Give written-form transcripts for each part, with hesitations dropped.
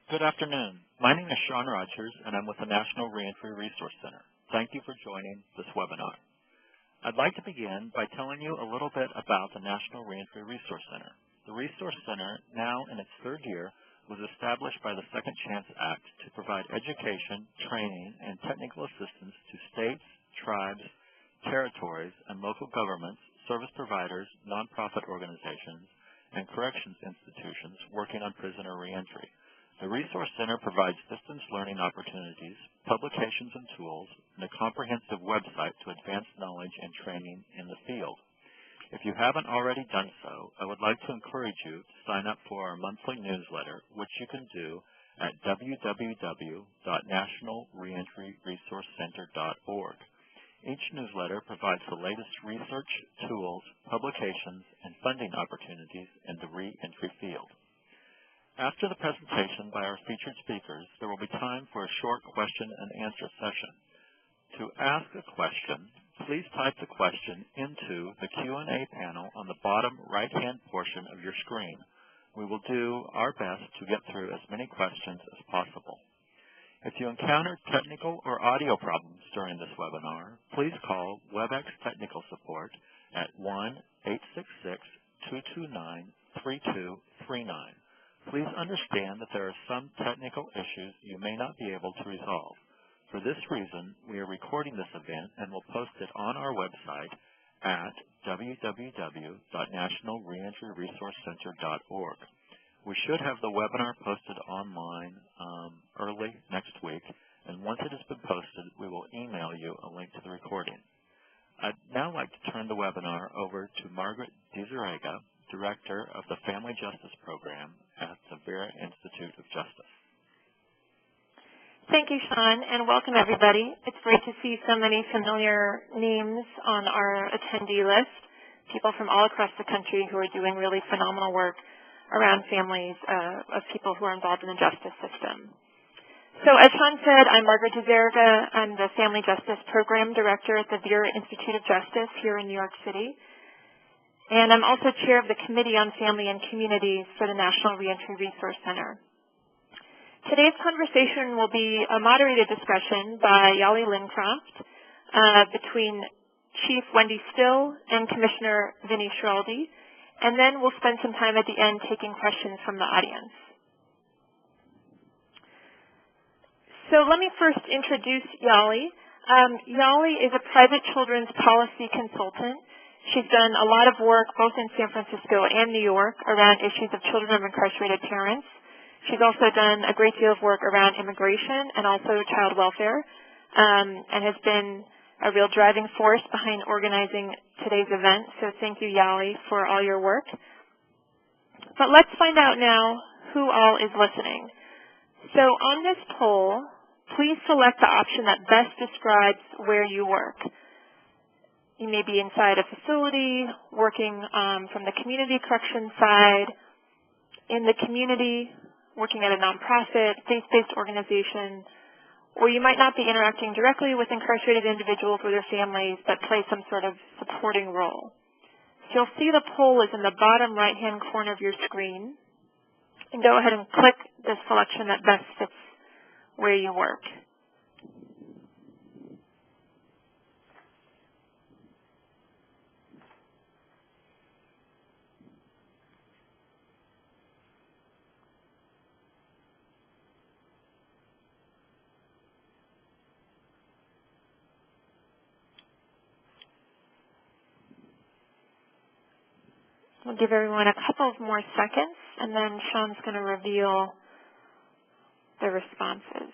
Good afternoon. My name is Sean Rogers, and I'm with the National Reentry Resource Center. Thank you for joining this webinar. I'd like to begin by telling you a little bit about the National Reentry Resource Center. The Resource Center, now in its third year, was established by the Second Chance Act to provide education, training, and technical assistance to states, tribes, territories, and local governments, service providers, nonprofit organizations, and corrections institutions working on prisoner reentry. The Resource Center provides distance learning opportunities, publications and tools, and a comprehensive website to advance knowledge and training in the field. If you haven't already done so, I would like to encourage you to sign up for our monthly newsletter, which you can do at www.nationalreentryresourcecenter.org. Each newsletter provides the latest research, tools, publications, and funding opportunities in the reentry field. After the presentation by our featured speakers, there will be time for a short question and answer session. To ask a question, please type the question into the Q&A panel on the bottom right-hand portion of your screen. We will do our best to get through as many questions as possible. If you encounter technical or audio problems during this webinar, please call WebEx Technical Support at 1-866-229-3239. Please understand that there are some technical issues you may not be able to resolve. For this reason, we are recording this event and will post it on our website at www.nationalreentryresourcecenter.org. We should have the webinar posted online early next week, and once it has been posted, we will email you a link to the recording. I'd now like to turn the webinar over to Margaret DiZerega, Director of the Family Justice Program at the Vera Institute of Justice. Thank you, Sean, and welcome everybody. It's great to see so many familiar names on our attendee list, people from all across the country who are doing really phenomenal work around families of people who are involved in the justice system. So as Sean said, I'm Margaret DiZerega. I'm the Family Justice Program Director at the Vera Institute of Justice here in New York City. And I'm also chair of the Committee on Family and Communities for the National Reentry Resource Center. Today's conversation will be a moderated discussion by Yali Lincroft between Chief Wendy Still and Commissioner Vinnie Schiraldi, and then we'll spend some time at the end taking questions from the audience. So let me first introduce Yali. Yali is a private children's policy consultant. She's done a lot of work both in San Francisco and New York around issues of children of incarcerated parents. She's also done a great deal of work around immigration and also child welfare, and has been a real driving force behind organizing today's event. So thank you, Yali, for all your work. But let's find out now who all is listening. So on this poll, please select the option that best describes where you work. You may be inside a facility, working from the community correction side, in the community, working at a nonprofit, faith-based organization, or you might not be interacting directly with incarcerated individuals or their families, but play some sort of supporting role. So you'll see the poll is in the bottom right-hand corner of your screen, and go ahead and click the selection that best fits where you work. We'll give everyone a couple of more seconds, and then Sean's going to reveal the responses.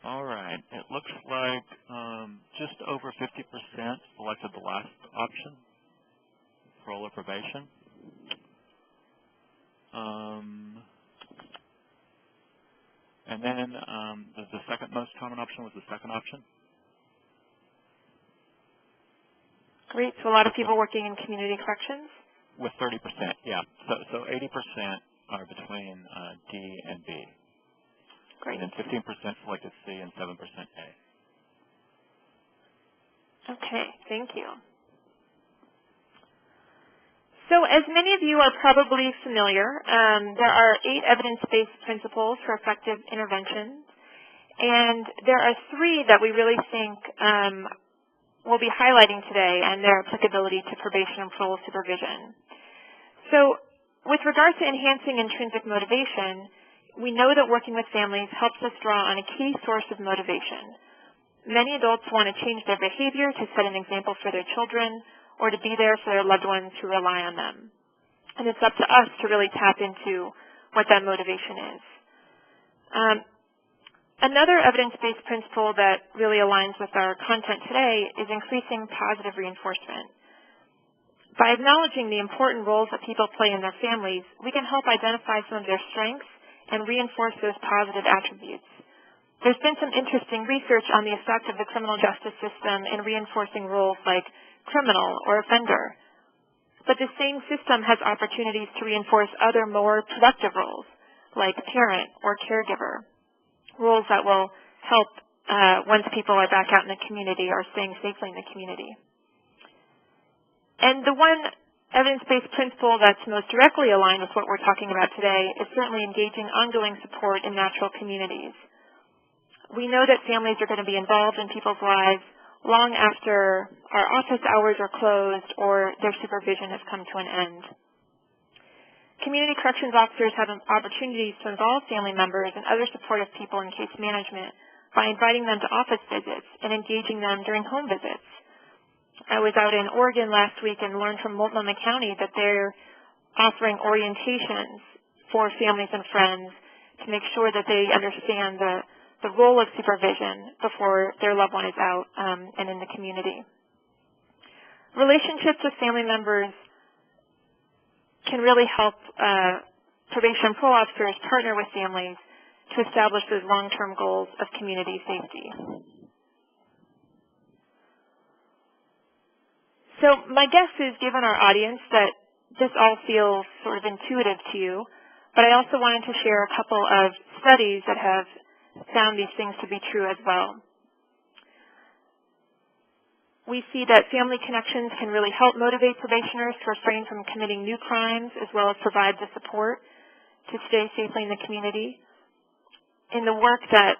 All right. It looks like just over 50% selected the last option, parole or probation. And then the second most common option was the second option. Great. So a lot of people working in community corrections? With 30%, yeah. So 80% are between D and B. Great. And then 15% selected C and 7% A. Okay, thank you. So as many of you are probably familiar, there are 8 evidence-based principles for effective intervention, and there are 3 that we really think we'll be highlighting today and their applicability to probation and parole supervision. So with regard to enhancing intrinsic motivation, we know that working with families helps us draw on a key source of motivation. Many adults want to change their behavior to set an example for their children or to be there for their loved ones who rely on them. And it's up to us to really tap into what that motivation is. Another evidence-based principle that really aligns with our content today is increasing positive reinforcement. By acknowledging the important roles that people play in their families, we can help identify some of their strengths and reinforce those positive attributes. There's been some interesting research on the effect of the criminal justice system in reinforcing roles like criminal or offender. But the same system has opportunities to reinforce other more productive roles, like parent or caregiver, roles that will help once people are back out in the community or staying safely in the community. And the one evidence-based principle that's most directly aligned with what we're talking about today is certainly engaging ongoing support in natural communities. We know that families are going to be involved in people's lives long after our office hours are closed or their supervision has come to an end. Community corrections officers have opportunities to involve family members and other supportive people in case management by inviting them to office visits and engaging them during home visits. I was out in Oregon last week and learned from Multnomah County that they're offering orientations for families and friends to make sure that they understand the role of supervision before their loved one is out and in the community. Relationships with family members can really help probation and parole officers partner with families to establish those long-term goals of community safety. So my guess is, given our audience, that this all feels sort of intuitive to you, but I also wanted to share a couple of studies that have found these things to be true as well. We see that family connections can really help motivate probationers to refrain from committing new crimes, as well as provide the support to stay safely in the community. In the work that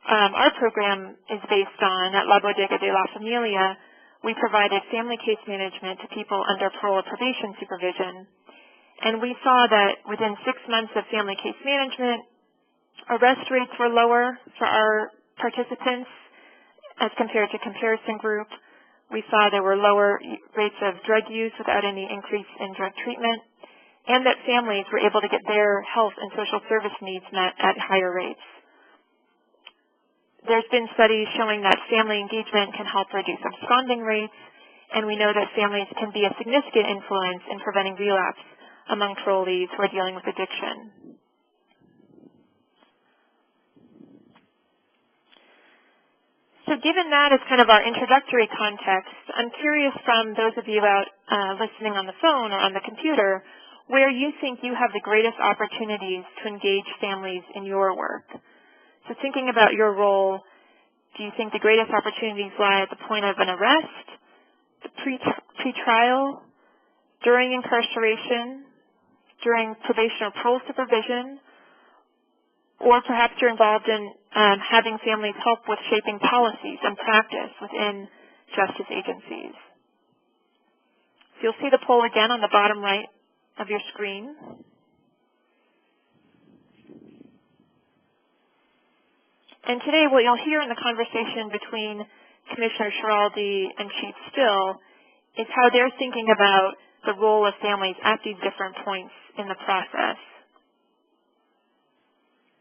our program is based on at La Bodega de la Familia, we provided family case management to people under parole or probation supervision. And we saw that within 6 months of family case management, arrest rates were lower for our participants as compared to comparison group. We saw there were lower rates of drug use without any increase in drug treatment, and that families were able to get their health and social service needs met at higher rates. There's been studies showing that family engagement can help reduce absconding rates, and we know that families can be a significant influence in preventing relapse among parolees who are dealing with addiction. So given that as kind of our introductory context, I'm curious from those of you out listening on the phone or on the computer, where you think you have the greatest opportunities to engage families in your work. So thinking about your role, do you think the greatest opportunities lie at the point of an arrest, the pre-trial, during incarceration, during probation or parole supervision, or perhaps you're involved in having families help with shaping policies and practice within justice agencies? So you'll see the poll again on the bottom right of your screen. And today what you'll hear in the conversation between Commissioner Schiraldi and Chief Still is how they're thinking about the role of families at these different points in the process.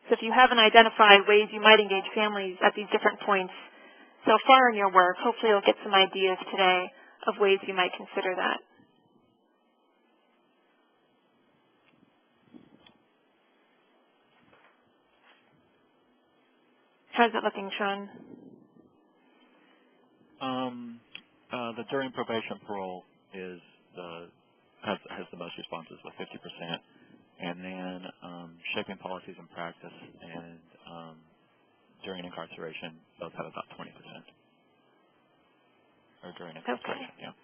So if you haven't identified ways you might engage families at these different points so far in your work, hopefully you'll get some ideas today of ways you might consider that. How's it looking, Sean? The during probation parole is has the most responses with 50%, and then shaping policies and practice and during incarceration both have about 20%. Or during incarceration, okay.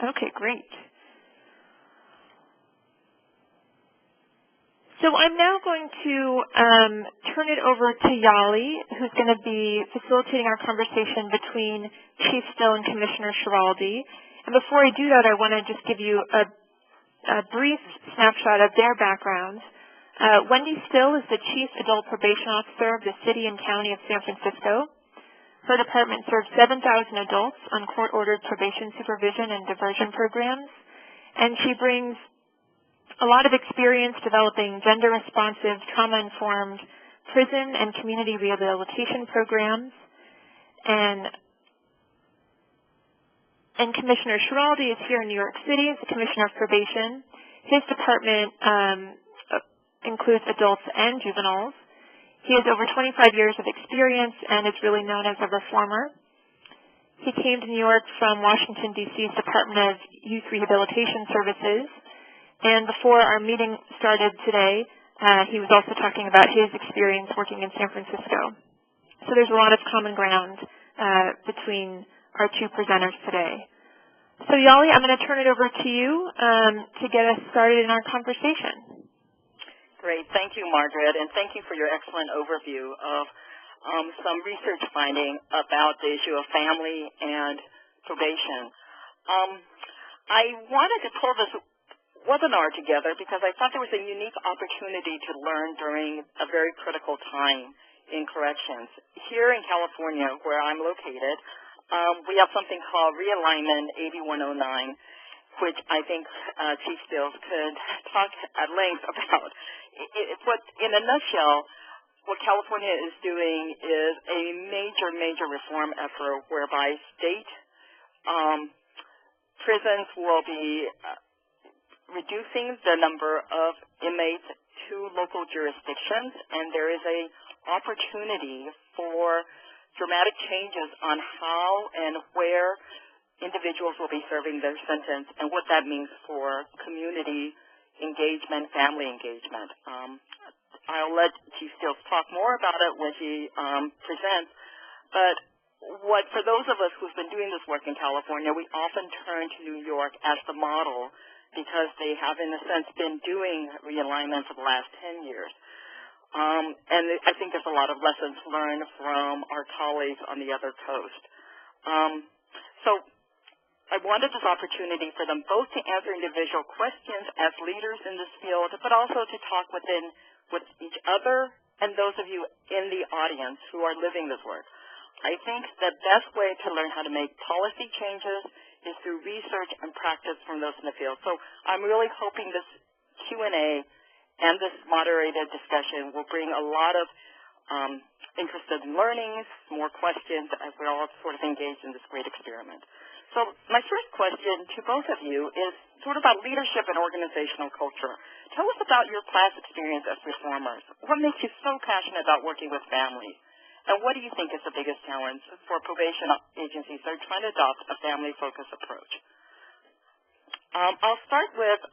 Yeah. Okay, great. So I'm now going to turn it over to Yali, who's going to be facilitating our conversation between Chief Still and Commissioner Schiraldi. And before I do that, I want to just give you a brief snapshot of their backgrounds. Wendy Still is the Chief Adult Probation Officer of the City and County of San Francisco. Her department serves 7,000 adults on court-ordered probation, supervision, and diversion programs. And she brings a lot of experience developing gender-responsive, trauma-informed prison and community rehabilitation programs. And Commissioner Schiraldi is here in New York City as the Commissioner of Probation. His department includes adults and juveniles. He has over 25 years of experience and is really known as a reformer. He came to New York from Washington, D.C.'s Department of Youth Rehabilitation Services. And before our meeting started today, he was also talking about his experience working in San Francisco. So there's a lot of common ground between our two presenters today. So Yali, I'm going to turn it over to you to get us started in our conversation. Great. Thank you, Margaret, and thank you for your excellent overview of some research finding about the issue of family and probation. I wanted to pull this webinar together because I thought there was a unique opportunity to learn during a very critical time in corrections. Here in California, where I'm located, we have something called Realignment 8109, which I think Chief Stills could talk at length about. In a nutshell, what California is doing is a major reform effort whereby state prisons will be reducing the number of inmates to local jurisdictions, and there is a opportunity for dramatic changes on how and where individuals will be serving their sentence and what that means for community engagement, family engagement. I'll let Chief Stills talk more about it when she presents, but for those of us who've been doing this work in California, we often turn to New York as the model because they have, in a sense, been doing realignment for the last 10 years. And I think there's a lot of lessons learned from our colleagues on the other coast. So I wanted this opportunity for them both to answer individual questions as leaders in this field, but also to talk with each other and those of you in the audience who are living this work. I think the best way to learn how to make policy changes is through research and practice from those in the field. So I'm really hoping this Q&A and this moderated discussion will bring a lot of interested learnings, more questions as we're all sort of engaged in this great experiment. So my first question to both of you is sort of about leadership and organizational culture. Tell us about your past experience as reformers. What makes you so passionate about working with families? And what do you think is the biggest challenge for probation agencies that are trying to adopt a family-focused approach? I'll start with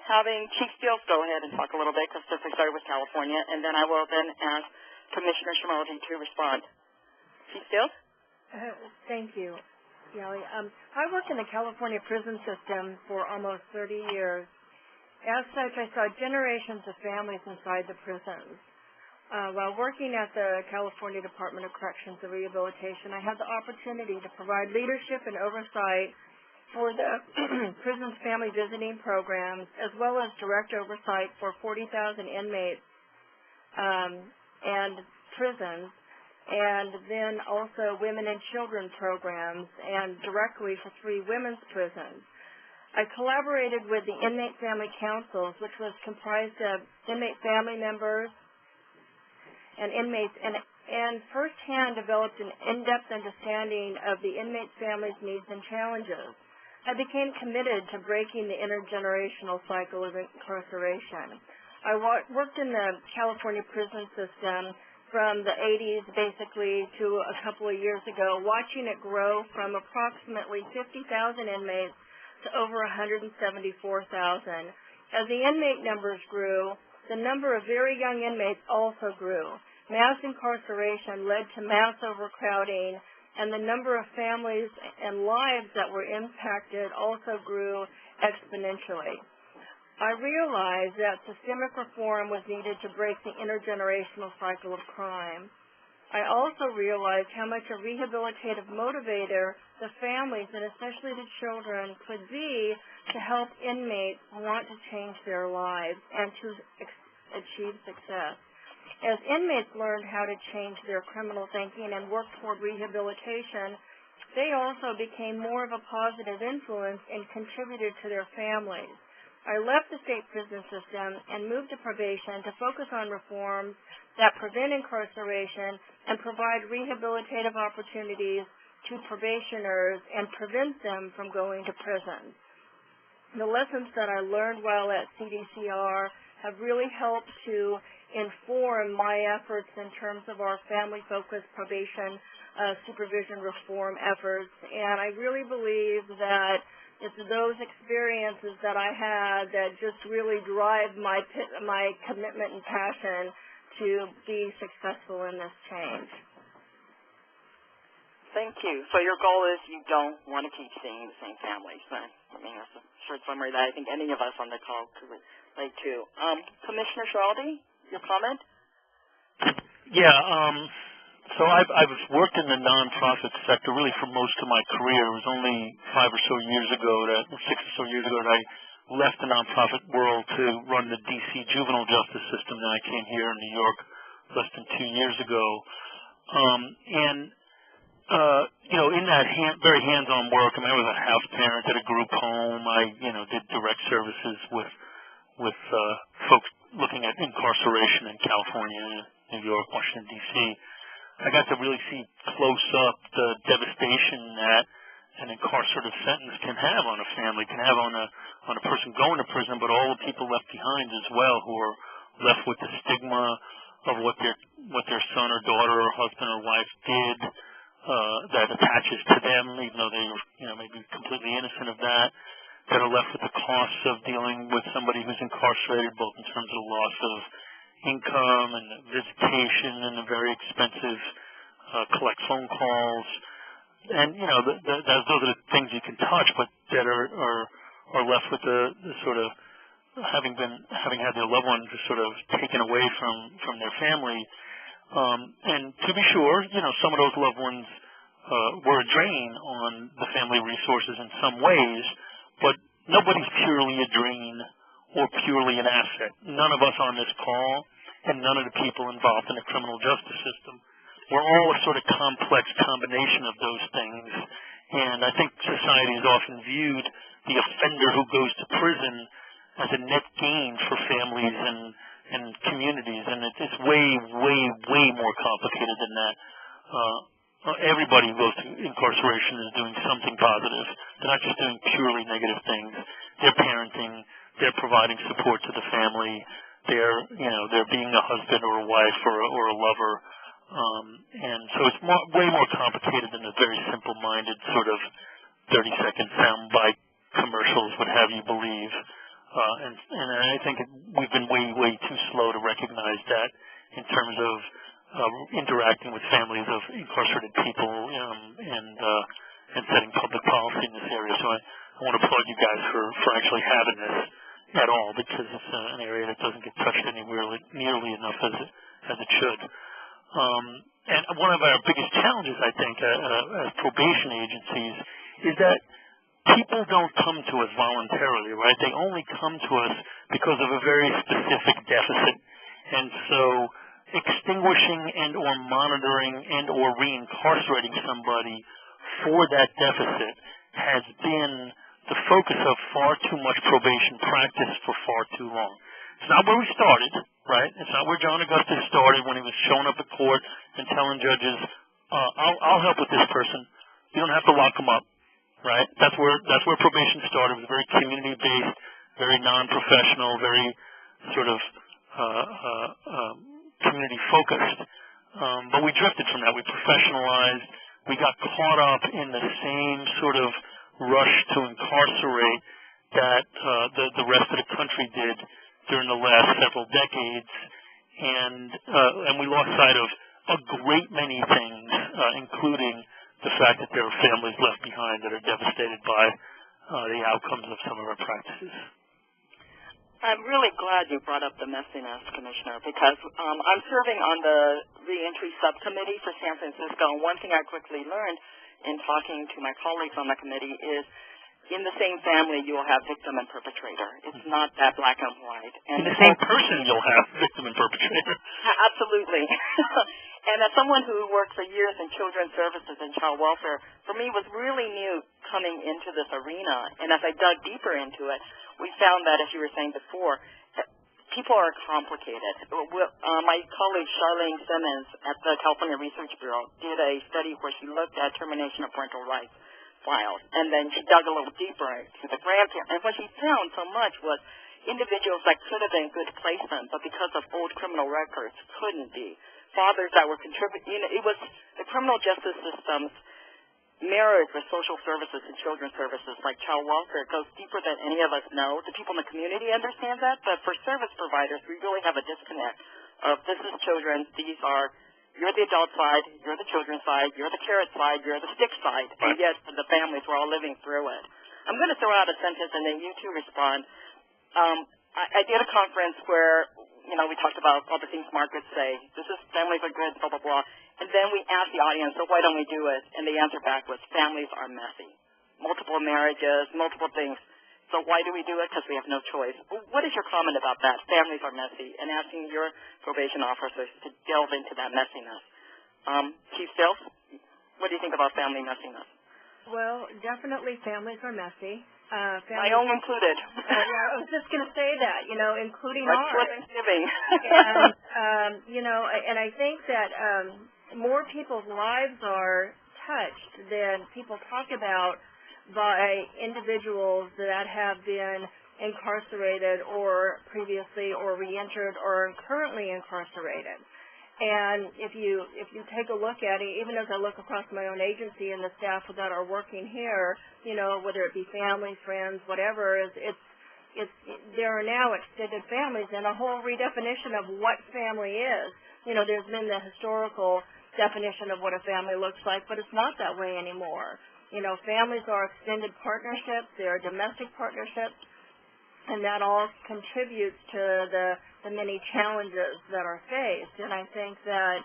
having Chief Stills go ahead and talk a little bit, because we started with California, and then I will then ask Commissioner Schiraldi to respond. Chief Stills? Thank you, Yali. I worked in the California prison system for almost 30 years. As such, I saw generations of families inside the prisons. While working at the California Department of Corrections and Rehabilitation, I had the opportunity to provide leadership and oversight for the prison's family visiting programs, as well as direct oversight for 40,000 inmates and prisons, and then also women and children programs, and directly for 3 women's prisons. I collaborated with the Inmate Family Councils, which was comprised of inmate family members and inmates, and firsthand developed an in-depth understanding of the inmates' families' needs and challenges. I became committed to breaking the intergenerational cycle of incarceration. I worked in the California prison system from the 80s basically to a couple of years ago, watching it grow from approximately 50,000 inmates to over 174,000. As the inmate numbers grew, the number of very young inmates also grew. Mass incarceration led to mass overcrowding, and the number of families and lives that were impacted also grew exponentially. I realized that systemic reform was needed to break the intergenerational cycle of crime. I also realized how much a rehabilitative motivator the families, and especially the children, could be to help inmates want to change their lives and to achieve success. As inmates learned how to change their criminal thinking and work toward rehabilitation, they also became more of a positive influence and contributed to their families. I left the state prison system and moved to probation to focus on reforms that prevent incarceration and provide rehabilitative opportunities to probationers and prevent them from going to prison. The lessons that I learned while at CDCR have really helped to inform my efforts in terms of our family-focused probation supervision reform efforts, and I really believe that it's those experiences that I had that just really drive my commitment and passion to be successful in this change. Thank you. So your goal is you don't want to keep seeing the same families. I mean, that's a short summary that I think any of us on the call could relate to. Commissioner Schiraldi, your comment? Yeah, so I've worked in the nonprofit sector really for most of my career. It was only 6 or so years ago that I left the nonprofit world to run the D.C. juvenile justice system. Then I came here in New York less than 2 years ago. In that very hands-on work, I mean, I was a house parent at a group home. I, did direct services with folks looking at incarceration in California, New York, Washington, D.C. I got to really see close up the devastation that an incarcerative sentence can have on a family, can have on a person going to prison, but all the people left behind as well who are left with the stigma of what their son or daughter or husband or wife did that attaches to them, even though they were maybe completely innocent of that are left with the costs of dealing with somebody who's incarcerated, both in terms of the loss of income and the visitation and the very expensive collect phone calls. And, those are the things you can touch, but that are left with the sort of having had their loved ones sort of taken away from their family. And to be sure, some of those loved ones were a drain on the family resources in some ways, but nobody's purely a drain or purely an asset. None of us on this call and none of the people involved in the criminal justice system. We're all a sort of complex combination of those things, and I think society has often viewed the offender who goes to prison as a net gain for families and communities, and it's way, way, way more complicated than that. Everybody who goes to incarceration is doing something positive. They're not just doing purely negative things. They're parenting. They're providing support to the family. They're being a husband or a wife or a lover. And so it's way more complicated than a very simple-minded sort of 30-second soundbite commercials would have you believe. And I think we've been way, way too slow to recognize that in terms of interacting with families of incarcerated people and setting public policy in this area. So I want to applaud you guys for actually having this at all, because it's an area that doesn't get touched anywhere nearly enough as it should. And one of our biggest challenges, I think, as probation agencies is that people don't come to us voluntarily, right? They only come to us because of a very specific deficit. And so extinguishing and or monitoring and or reincarcerating somebody for that deficit has been the focus of far too much probation practice for far too long. It's not where we started, right? It's not where John Augustus started when he was showing up at court and telling judges, I'll help with this person. You don't have to lock them up, right? That's where probation started. It was very community-based, very non-professional, very sort of community-focused. But we drifted from that. We professionalized. We got caught up in the same sort of rush to incarcerate that the rest of the country did during the last several decades, and we lost sight of a great many things, including the fact that there are families left behind that are devastated by the outcomes of some of our practices. I'm really glad you brought up the messiness, Commissioner, because I'm serving on the reentry subcommittee for San Francisco, and one thing I quickly learned in talking to my colleagues on the committee is in the same family you will have victim and perpetrator. It's not that black and white. And in the same person you'll have victim and perpetrator. Absolutely. And as someone who worked for years in children's services and child welfare, for me it was really new coming into this arena. And as I dug deeper into it, we found that, as you were saying before, that people are complicated. My colleague Charlene Simmons at the California Research Bureau did a study where she looked at termination of parental rights files, and then she dug a little deeper into the grandparents. And what she found so much was individuals that could have been good placement, but because of old criminal records couldn't be. Fathers that were contributing, it was the criminal justice system's marriage with social services and children's services like child welfare. It goes deeper than any of us know. The people in the community understand that, but for service providers, we really have a disconnect of this is children, these are, you're the adult side, you're the children's side, you're the carrot side, you're the stick side, and yet for the families, we're all living through it. I'm going to throw out a sentence and then you two respond. I did a conference where, we talked about all the things markets say. This is families are good, blah, blah, blah. And then we asked the audience, so why don't we do it? And the answer back was families are messy. Multiple marriages, multiple things. So why do we do it? Because we have no choice. What is your comment about that? Families are messy, and asking your probation officers to delve into that messiness. Chief Stills, what do you think about family messiness? Well, definitely families are messy. My own included. Yeah, I was just going to say that, including ours. Like Thanksgiving. And I think that more people's lives are touched than people talk about by individuals that have been incarcerated or previously or reentered or currently incarcerated. And if you take a look at it, even as I look across my own agency and the staff that are working here, whether it be family, friends, whatever, there are now extended families and a whole redefinition of what family is. There's been the historical definition of what a family looks like, but it's not that way anymore. Families are extended partnerships, they are domestic partnerships, and that all contributes to the many challenges that are faced. And I think that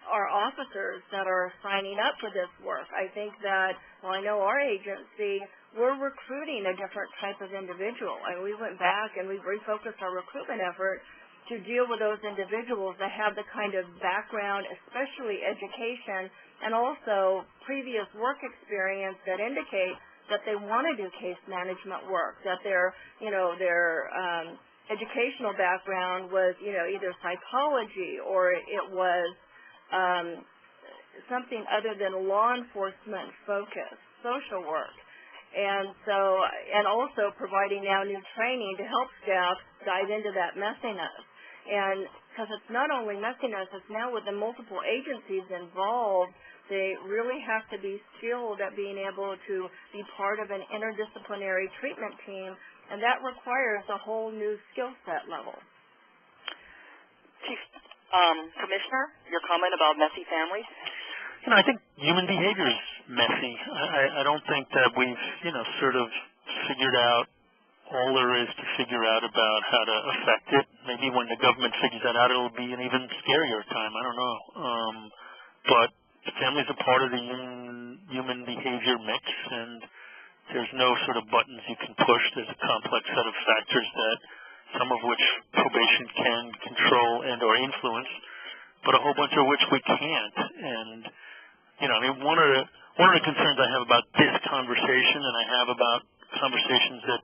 our officers that are signing up for this work, I think that, I know our agency, we're recruiting a different type of individual. And we went back and we refocused our recruitment effort to deal with those individuals that have the kind of background, especially education, and also previous work experience that indicate that they want to do case management work, that their educational background was, either psychology or it was something other than law enforcement focused, social work. And also providing now new training to help staff dive into that messiness. And because it's not only messiness, it's now with the multiple agencies involved, they really have to be skilled at being able to be part of an interdisciplinary treatment team, and that requires a whole new skill set level. Chief Commissioner, your comment about messy families? I think human behavior is messy. I don't think that we've, sort of figured out all there is to figure out about how to affect it. Maybe when the government figures that out, it'll be an even scarier time. I don't know. But families are part of the human behavior mix, and there's no sort of buttons you can push. There's a complex set of factors that some of which probation can control and or influence, but a whole bunch of which we can't. And one of the concerns I have about this conversation, and I have about conversations that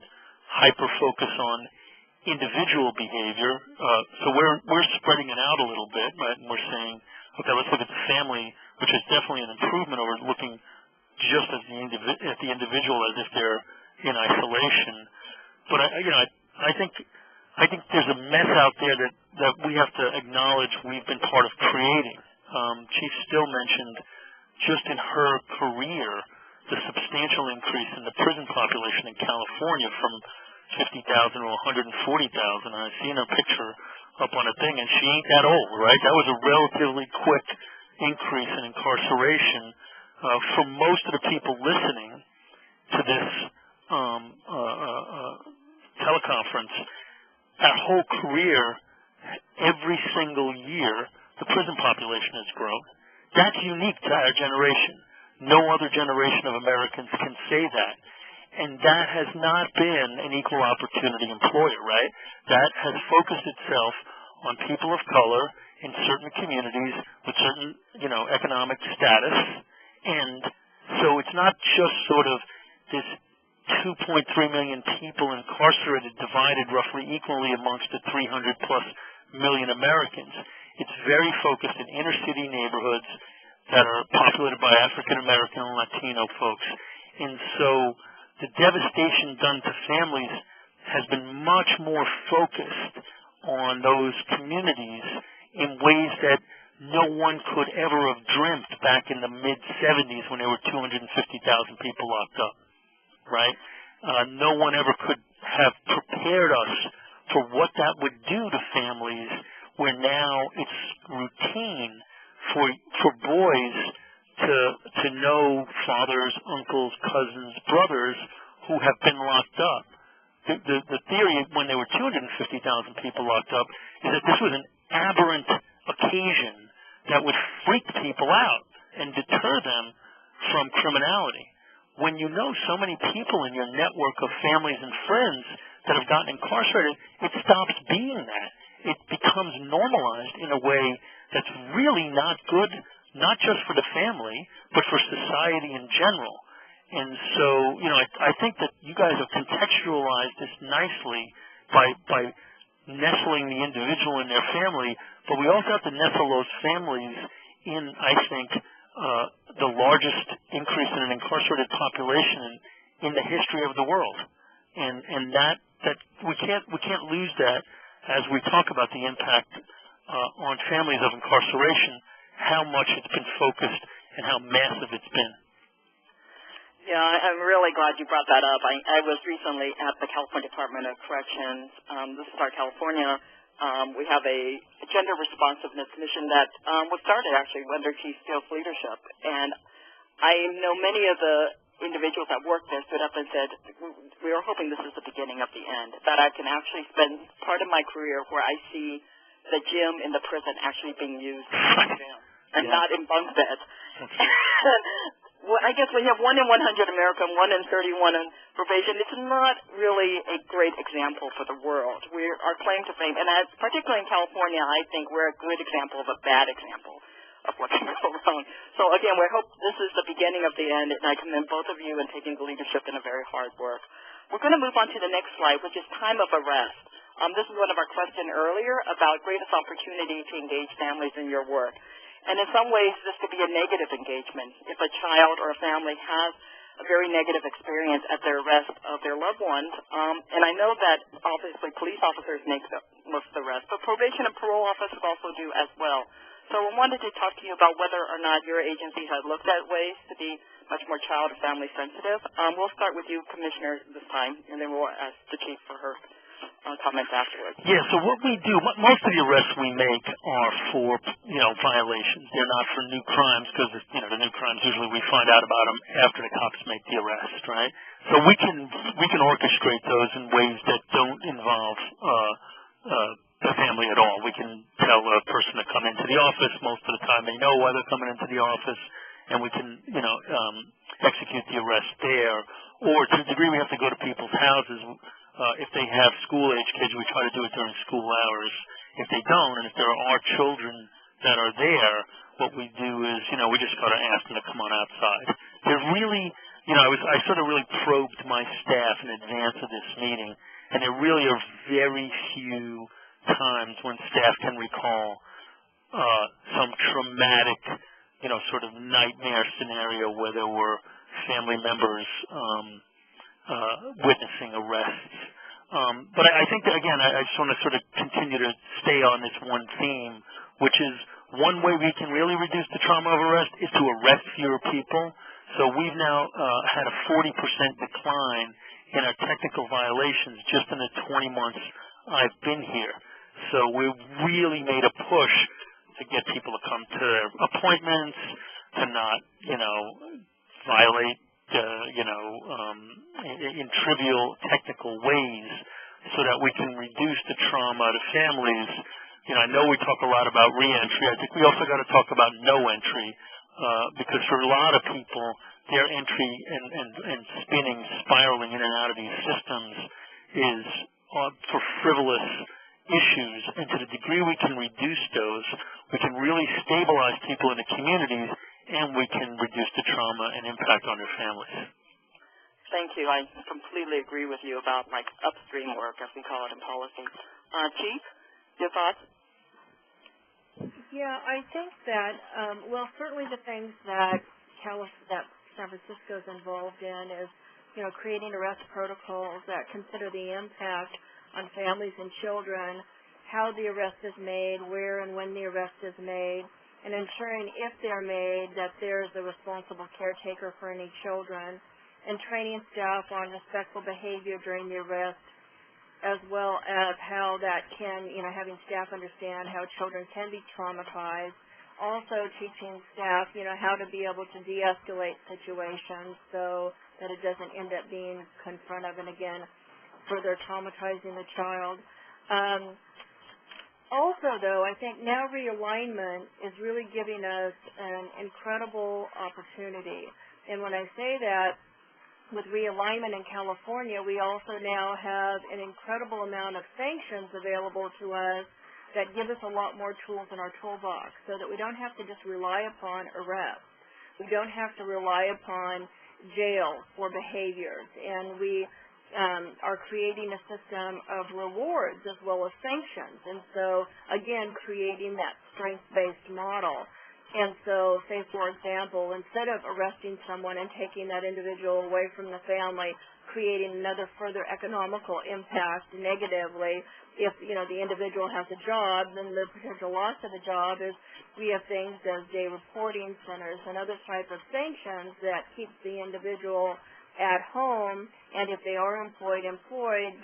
hyper-focus on individual behavior, so we're spreading it out a little bit, right? And we're saying, okay, let's look at the family, which is definitely an improvement over looking just at the individual as if they're in isolation. But I think there's a mess out there that we have to acknowledge we've been part of creating. Chief Still mentioned just in her career the substantial increase in the prison population in California from 50,000 to 140,000. I've seen her picture up on a thing, and she ain't that old, right? That was a relatively quick increase in incarceration. For most of the people listening to this teleconference, our whole career, every single year, the prison population has grown. That's unique to our generation. No other generation of Americans can say that. And that has not been an equal opportunity employer, right? That has focused itself on people of color in certain communities with certain, economic status. And so it's not just sort of this 2.3 million people incarcerated divided roughly equally amongst the 300 plus million Americans. It's very focused in inner city neighborhoods that are populated by African American and Latino folks. And so the devastation done to families has been much more focused on those communities in ways that no one could ever have dreamt back in the mid-'70s when there were 250,000 people locked up, right? No one ever could have prepared us for what that would do to families where now it's routine for boys to know fathers, uncles, cousins, brothers who have been locked up. The theory when there were 250,000 people locked up is that this was an aberrant occasion that would freak people out and deter them from criminality. When you know so many people in your network of families and friends that have gotten incarcerated, it stops being that. It becomes normalized in a way that's really not good, not just for the family, but for society in general. And so, I think that you guys have contextualized this nicely by nestling the individual in their family, but we also have to nestle those families in, I think, the largest increase in an incarcerated population in the history of the world. And that we can't lose that as we talk about the impact on families of incarceration, how much it's been focused and how massive it's been. Yeah, I'm really glad you brought that up. I was recently at the California Department of Corrections. This is our California. We have a gender responsiveness mission that was started actually under Chief Steele's leadership. And I know many of the individuals that work there stood up and said, we are hoping this is the beginning of the end, that I can actually spend part of my career where I see the gym in the prison actually being used as a gym and not in bunk beds. Well, I guess when you have 1 in 100 American, 1 in 31 on probation, it's not really a great example for the world. Our claim to fame, and particularly in California, I think we're a good example of a bad example of what can go wrong. So again, we hope this is the beginning of the end, and I commend both of you in taking the leadership in a very hard work. We're going to move on to the next slide, which is time of arrest. This is one of our questions earlier about greatest opportunity to engage families in your work. And in some ways, this could be a negative engagement. If a child or a family has a very negative experience at the arrest of their loved ones, and I know that obviously police officers make most of the arrest, but probation and parole officers also do as well. So I wanted to talk to you about whether or not your agency has looked at ways to be much more child and family sensitive. We'll start with you, Commissioner, this time, and then we'll ask the Chief for her comments afterwards. Yeah, so what we do, most of the arrests we make are for, violations. They're not for new crimes because, the new crimes usually we find out about them after the cops make the arrest, right? So we can orchestrate those in ways that don't involve the family at all. We can tell a person to come into the office. Most of the time they know why they're coming into the office, and we can, execute the arrest there. Or to the degree we have to go to people's houses, if they have school-age kids, we try to do it during school hours. If they don't, and if there are children that are there, what we do is, we just got to ask them to come on outside. They're really, I sort of really probed my staff in advance of this meeting, and there really are very few times when staff can recall some traumatic, sort of nightmare scenario where there were family members witnessing arrests. But I think that, again, I just want to sort of continue to stay on this one theme, which is one way we can really reduce the trauma of arrest is to arrest fewer people. So we've now had a 40% decline in our technical violations just in the 20 months I've been here. So we've really made a push to get people to come to their appointments, to not, violate, in trivial technical ways. that we can reduce the trauma to families, I know we talk a lot about reentry. I think we also got to talk about no entry, because for a lot of people, their entry and spiraling in and out of these systems is for frivolous issues. And to the degree we can reduce those, we can really stabilize people in the communities, and we can reduce the trauma and impact on their families. Thank you. I completely agree with you about upstream work, as we call it in policy. Chief, your thoughts? Yeah, I think that, certainly the things that San Francisco is involved in is, creating arrest protocols that consider the impact on families and children, how the arrest is made, where and when the arrest is made, and ensuring if they're made that there's a responsible caretaker for any children, and training staff on respectful behavior during the arrest, as well as how that can, having staff understand how children can be traumatized. Also teaching staff, how to be able to de-escalate situations so that it doesn't end up being confrontive and, again, further traumatizing the child. Also, though, I think now realignment is really giving us an incredible opportunity. And when I say that, with realignment in California, we also now have an incredible amount of sanctions available to us that give us a lot more tools in our toolbox so that we don't have to just rely upon arrest. We don't have to rely upon jail for behaviors. And we are creating a system of rewards as well as sanctions. And so, again, creating that strength-based model. And so, say, for example, instead of arresting someone and taking that individual away from the family, creating another further economical impact negatively, if, the individual has a job, then the potential loss of the job is we have things as day reporting centers and other types of sanctions that keep the individual at home, and if they are employed,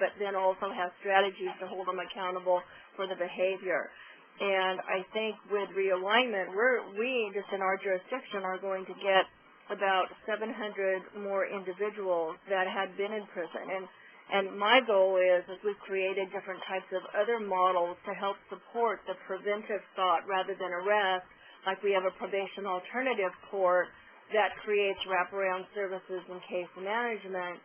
but then also have strategies to hold them accountable for the behavior. And I think with realignment, we just in our jurisdiction are going to get about 700 more individuals that had been in prison. And my goal is we've created different types of other models to help support the preventive thought rather than arrest, like we have a probation alternative court that creates wraparound services and case management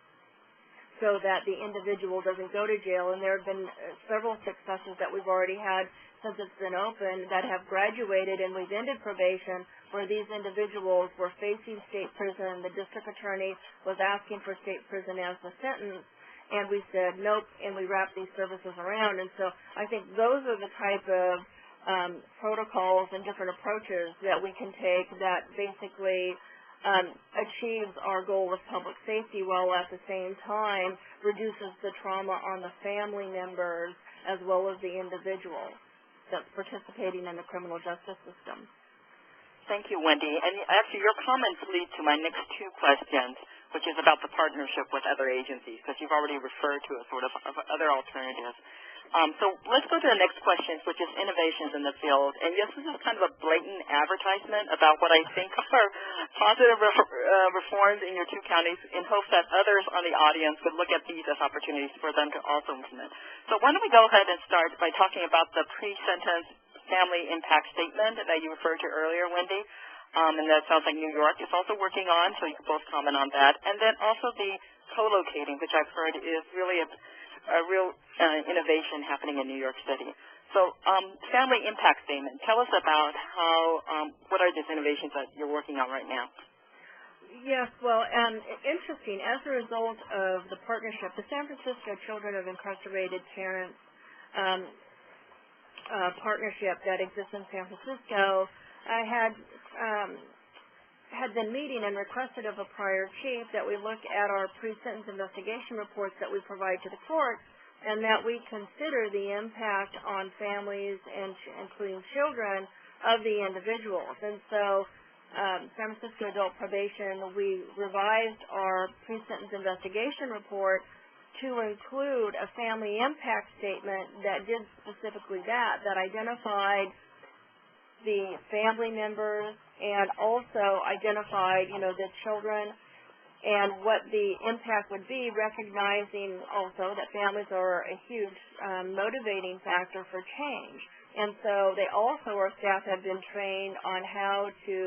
so that the individual doesn't go to jail. And there have been several successes that we've already had since it's been open that have graduated, and we've ended probation where these individuals were facing state prison. The district attorney was asking for state prison as the sentence, and we said nope, and we wrapped these services around. And so I think those are the type of protocols and different approaches that we can take that basically achieves our goal of public safety while at the same time reduces the trauma on the family members as well as the individual that's participating in the criminal justice system. Thank you, Wendy. And actually, your comments lead to my next two questions, which is about the partnership with other agencies, because you've already referred to a sort of other alternatives. So let's go to the next question, which is innovations in the field. And yes, this is kind of a blatant advertisement about what I think are positive reforms in your two counties in hopes that others on the audience would look at these as opportunities for them to also implement. So why don't we go ahead and start by talking about the pre-sentence family impact statement that you referred to earlier, Wendy. And that sounds like New York is also working on, so you can both comment on that. And then also the co-locating, which I've heard is really a real innovation happening in New York City. So family impact statement. Tell us about what are these innovations that you're working on right now? Yes, well, interesting. As a result of the partnership, the San Francisco Children of Incarcerated Parents partnership that exists in San Francisco, I had been meeting and requested of a prior chief that we look at our pre-sentence investigation reports that we provide to the court and that we consider the impact on families and including children of the individuals. And so San Francisco Adult Probation, we revised our pre-sentence investigation report to include a family impact statement that did specifically that identified the family members and also identified, the children and what the impact would be, recognizing also that families are a huge motivating factor for change. And so our staff have been trained on how to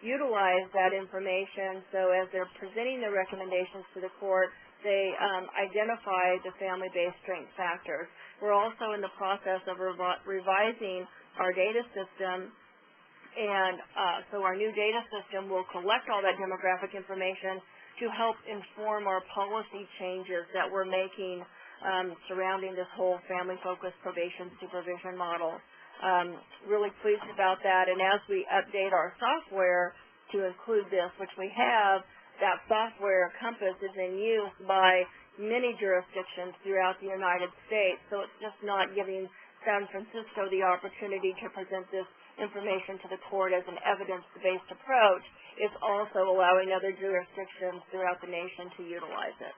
utilize that information, so as they're presenting their recommendations to the court, they identify the family-based strength factors. We're also in the process of revising our data system, and so our new data system will collect all that demographic information to help inform our policy changes that we're making surrounding this whole family-focused probation supervision model. Really pleased about that, and as we update our software to include this, which we have, that software Compass is in use by many jurisdictions throughout the United States, so it's just not giving San Francisco the opportunity to present this information to the court as an evidence-based approach. It's also allowing other jurisdictions throughout the nation to utilize it.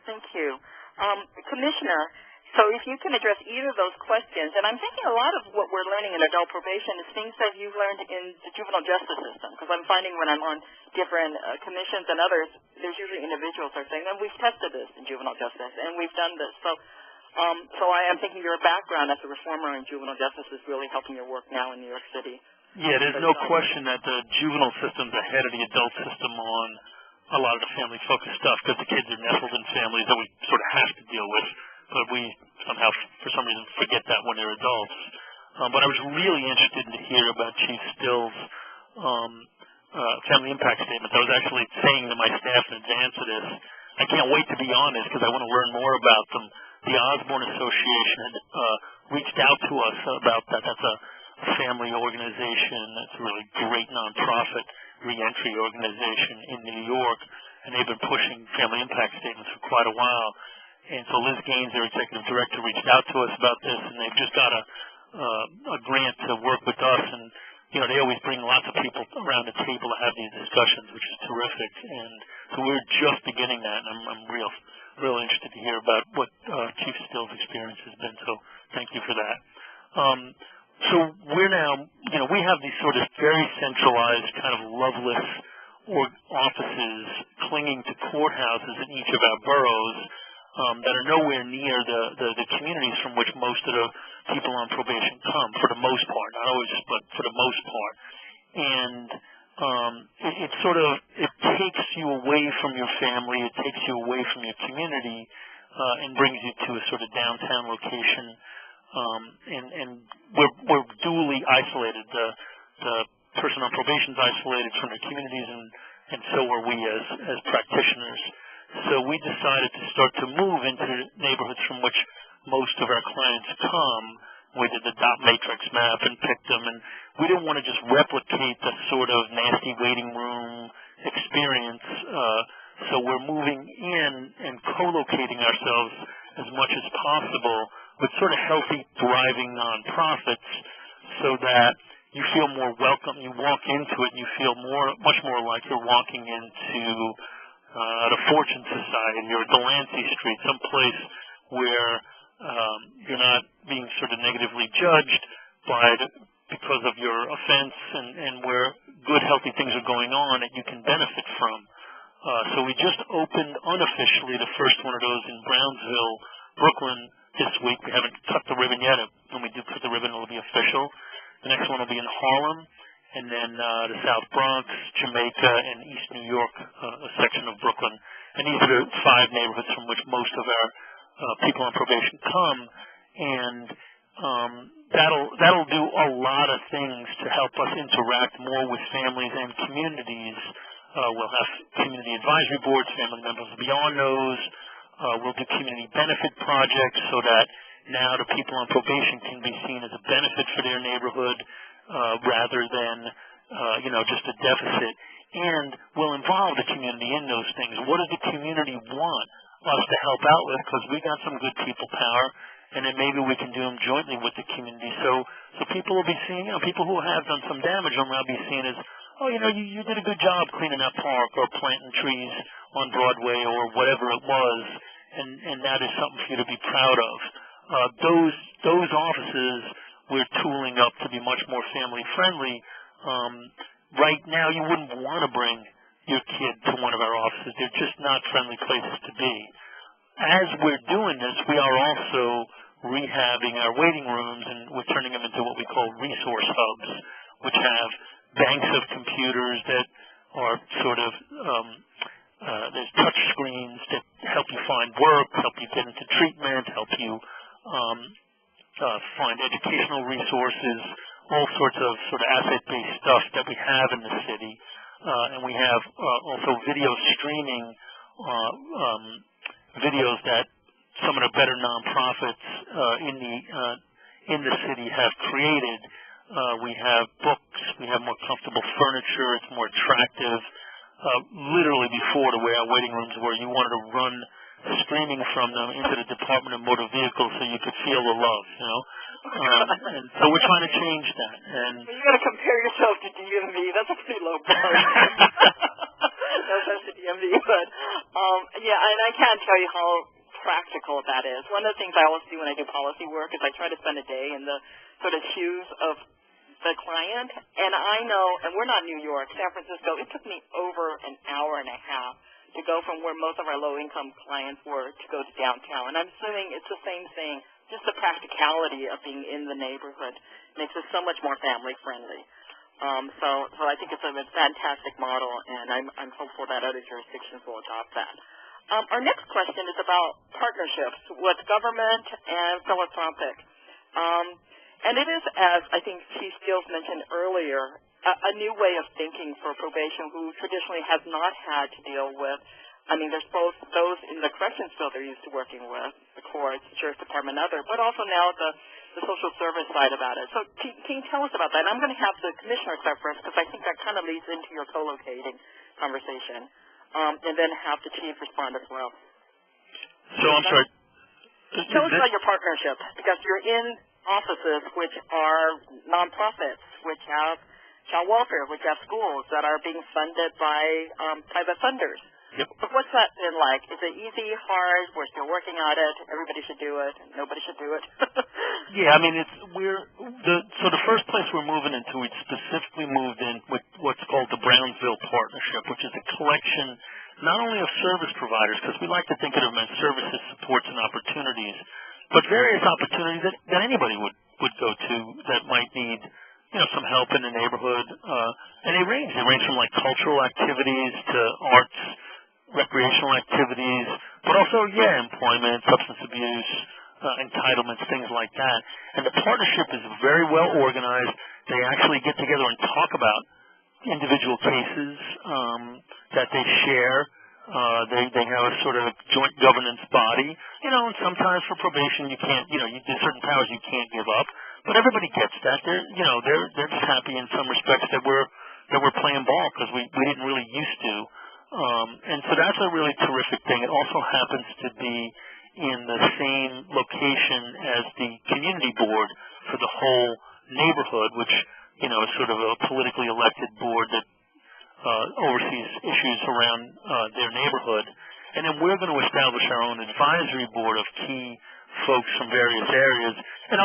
Thank you. Commissioner, so if you can address either of those questions, and I'm thinking a lot of what we're learning in adult probation is things that you've learned in the juvenile justice system, because I'm finding when I'm on different commissions and others, there's usually individuals that are saying, we've tested this in juvenile justice, and we've done this. So I am thinking your background as a reformer in juvenile justice is really helping your work now in New York City. Yeah, there's no question that the juvenile system's ahead of the adult system on a lot of the family-focused stuff, because the kids are nestled in families that we sort of have to deal with, but we somehow, for some reason, forget that when they're adults. But I was really interested to hear about Chief Still's family impact statement. I was actually saying to my staff in advance of this, I can't wait to be on this because I want to learn more about them. The Osborne Association had reached out to us about that. That's a family organization. It's a really great nonprofit reentry organization in New York, and they've been pushing family impact statements for quite a while. And so Liz Gaines, their executive director, reached out to us about this, and they've just got a grant to work with us. And they always bring lots of people around the table to have these discussions, which is terrific. And so we're just beginning that, and I'm real interested to hear about what Chief Still's experience has been. So thank you for that. So we're now, we have these sort of very centralized, kind of loveless offices clinging to courthouses in each of our boroughs that are nowhere near the communities from which most of the people on probation come, for the most part. Not always, but for the most part. And it takes you away from your family, it takes you away from your community, and brings you to a sort of downtown location. And we're duly isolated. The person on probation is isolated from their communities, and so are we as practitioners. So we decided to start to move into neighborhoods from which most of our clients come. We did the dot matrix map and picked them, and we didn't want to just replicate the sort of nasty waiting room experience. So we're moving in and co-locating ourselves as much as possible with sort of healthy, thriving nonprofits, so that you feel more welcome. You walk into it and you feel much more like you're walking into the Fortune Society or Delancey Street, someplace where you're not being sort of negatively judged because of your offense, and where good, healthy things are going on that you can benefit from. So we just opened unofficially the first one of those in Brownsville, Brooklyn, this week. We haven't cut the ribbon yet. When we do cut the ribbon, it'll be official. The next one will be in Harlem, and then the South Bronx, Jamaica, and East New York, a section of Brooklyn. And these are the 5 neighborhoods from which most of our people on probation come. And that'll do a lot of things to help us interact more with families and communities. We'll have community advisory boards, family members will be on those. We'll do community benefit projects so that now the people on probation can be seen as a benefit for their neighborhood rather than, just a deficit. And we'll involve the community in those things. What does the community want us to help out with? Because we got some good people power, and then maybe we can do them jointly with the community. So people will be seeing, people who have done some damage will now be seen as, you did a good job cleaning that park or planting trees on Broadway or whatever it was, and that is something for you to be proud of. Those offices we're tooling up to be much more family friendly. Right now, you wouldn't want to bring your kid to one of our offices. They're just not friendly places to be. As we're doing this, we are also rehabbing our waiting rooms, and we're turning them into what we call resource hubs, which have banks of computers that are sort of there's touch screens that help you find work, help you get into treatment, help you find educational resources, all sorts of sort of asset-based stuff that we have in the city. And we have also video streaming videos that some of the better nonprofits in the city have created. We have books, we have more comfortable furniture, it's more attractive. Literally before, the way our waiting rooms were, you wanted to run screaming from them into the Department of Motor Vehicles so you could feel the love, you know. And so we're trying to change that. And you got to compare yourself to DMV. That's a pretty low bar. No offense to DMV, but yeah, and I can't tell you how practical that is. One of the things I always do when I do policy work is I try to spend a day in the sort of shoes of the client, and I know, and we're not New York, San Francisco, it took me over an hour and a half to go from where most of our low-income clients were to go to downtown. And I'm assuming it's the same thing, just the practicality of being in the neighborhood makes it so much more family-friendly. So I think it's a fantastic model, and I'm hopeful that other jurisdictions will adopt that. Our next question is about partnerships with government and philanthropic. And it is, as I think Chief Steele mentioned earlier, a new way of thinking for probation who traditionally has not had to deal with, I mean, there's both those in the corrections field they're used to working with, the courts, the Sheriff's Department, other, but also now the social service side about it. So can you tell us about that? And I'm going to have the commissioner start first because I think that kind of leads into your co-locating conversation, and then have the chief respond as well. So I'm sorry. Tell us about your partnership, because you're in offices which are nonprofits, which have child welfare, which have schools that are being funded by private funders. Yep. But what's that been like? Is it easy, hard? We're still working on it. Everybody should do it. Nobody should do it. Yeah, I mean, the first place we're moving into, we specifically moved in with what's called the Brownsville Partnership, which is a collection not only of service providers, because we like to think of them as services, supports, and opportunities, but various opportunities that anybody would go to that might need, you know, some help in the neighborhood. And they range from like cultural activities to arts, recreational activities, but also, employment, substance abuse, entitlements, things like that. And the partnership is very well organized. They actually get together and talk about individual cases that they share. They have a sort of joint governance body, you know, and sometimes for probation you can't, you know, there's certain powers you can't give up, but everybody gets that. They're just happy in some respects that we're playing ball because we didn't really used to. And so that's a really terrific thing. It also happens to be in the same location as the community board for the whole neighborhood, which, you know, is sort of a politically elected board that oversees issues around their neighborhood. And then we're going to establish our own advisory board of key folks from various areas. And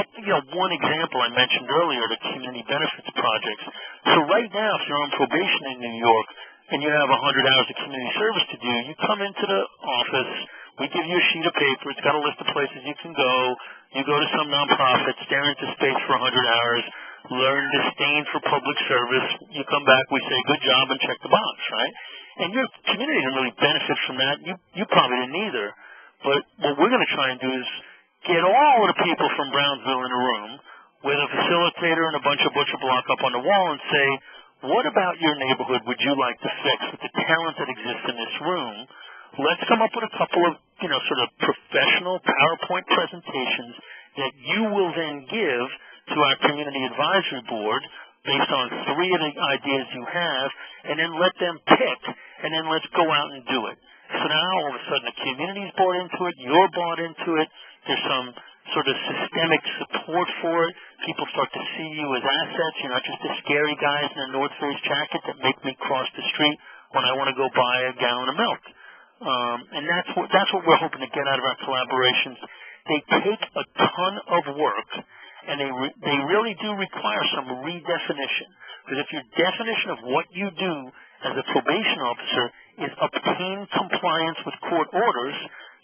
one example I mentioned earlier, the community benefits projects. So right now, if you're on probation in New York and you have 100 hours of community service to do, you come into the office, we give you a sheet of paper, it's got a list of places you can go, you go to some nonprofit, stare into space for 100 hours, learn disdain for public service, you come back, we say good job and check the box, right? And your community didn't really benefit from that, you probably didn't either. But what we're going to try and do is get all of the people from Brownsville in a room with a facilitator and a bunch of butcher block up on the wall and say, what about your neighborhood would you like to fix with the talent that exists in this room? Let's come up with a couple of, you know, sort of professional PowerPoint presentations that you will then give to our community advisory board based on 3 of the ideas you have, and then let them pick, and then let's go out and do it. So now all of a sudden the community's bought into it, you're bought into it, there's some sort of systemic support for it. People start to see you as assets. You're not just the scary guys in a North Face jacket that make me cross the street when I want to go buy a gallon of milk. And that's what we're hoping to get out of our collaborations. They take a ton of work, and they really do require some redefinition. Because if your definition of what you do as a probation officer is obtain compliance with court orders,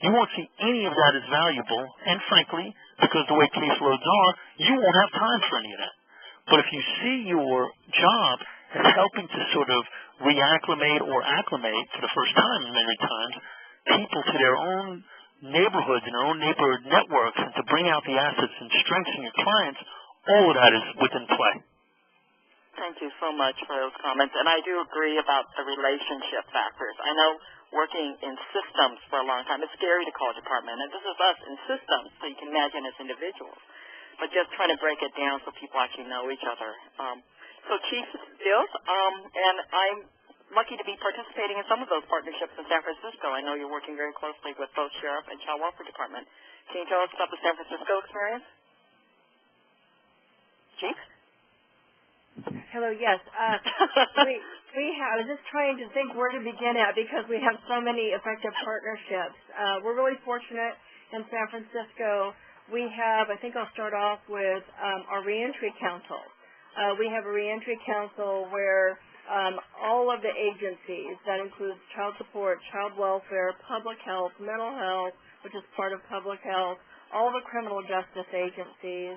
you won't see any of that as valuable, and frankly, because the way caseloads are, you won't have time for any of that. But if you see your job as helping to sort of reacclimate or acclimate for the first time many times people to their own neighborhoods and their own neighborhood networks and to bring out the assets and strengthen your clients, all of that is within play. Thank you so much for those comments. And I do agree about the relationship factors. I know working in systems for a long time, it's scary to call a department. And this is us in systems, so you can imagine as individuals. But just trying to break it down so people actually know each other. So Chief Stills, and I'm lucky to be participating in some of those partnerships in San Francisco. I know you're working very closely with both Sheriff and Child Welfare Department. Can you tell us about the San Francisco experience? Chief? Hello, yes. We have, I was just trying to think where to begin at because we have so many effective partnerships. We're really fortunate in San Francisco. We have, I think I'll start off with our Reentry Council. We have a Reentry Council where all of the agencies, that includes child support, child welfare, public health, mental health, which is part of public health, all the criminal justice agencies,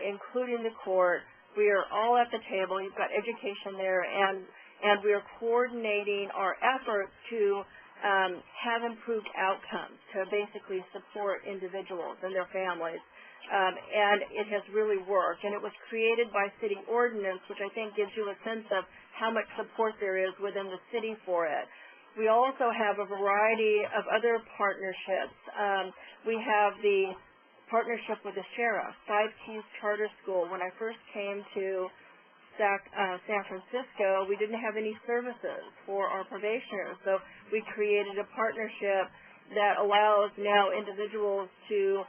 including the court, we are all at the table. You've got education there, and we are coordinating our efforts to have improved outcomes, to basically support individuals and their families. And it has really worked. And it was created by city ordinance, which I think gives you a sense of how much support there is within the city for it. We also have a variety of other partnerships. We have the partnership with the Sheriff, Five Keys Charter School. When I first came to San Francisco, we didn't have any services for our probationers, so we created a partnership that allows now individuals to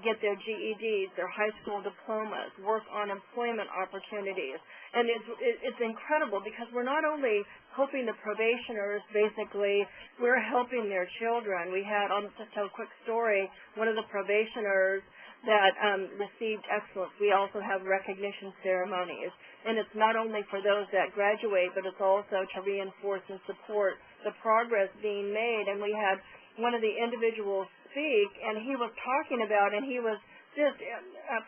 get their GEDs, their high school diplomas, work on employment opportunities. And it's incredible because we're not only helping the probationers, basically, we're helping their children. We had, I'll just tell a quick story, one of the probationers that received excellence. We also have recognition ceremonies. And it's not only for those that graduate, but it's also to reinforce and support the progress being made. And we had one of the individuals speak, and he was talking about, and he was just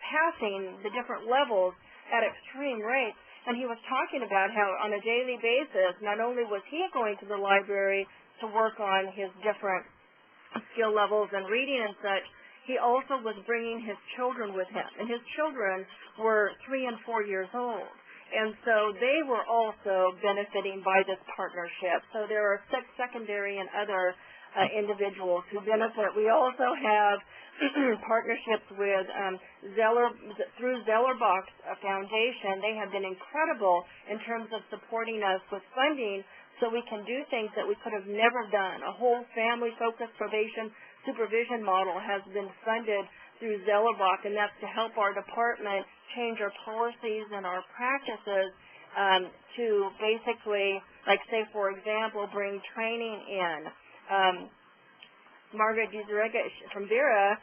passing the different levels at extreme rates. And he was talking about how on a daily basis, not only was he going to the library to work on his different skill levels and reading and such, he also was bringing his children with him. And his children were 3 and 4 years old. And so they were also benefiting by this partnership. So there are secondary and other individuals who benefit. We also have partnerships with through Zellerbach Foundation. They have been incredible in terms of supporting us with funding so we can do things that we could have never done. A whole family-focused probation supervision model has been funded through Zellerbach, and that's to help our department change our policies and our practices to basically, like say, for example, bring training in. Margaret Gizarega from Vera,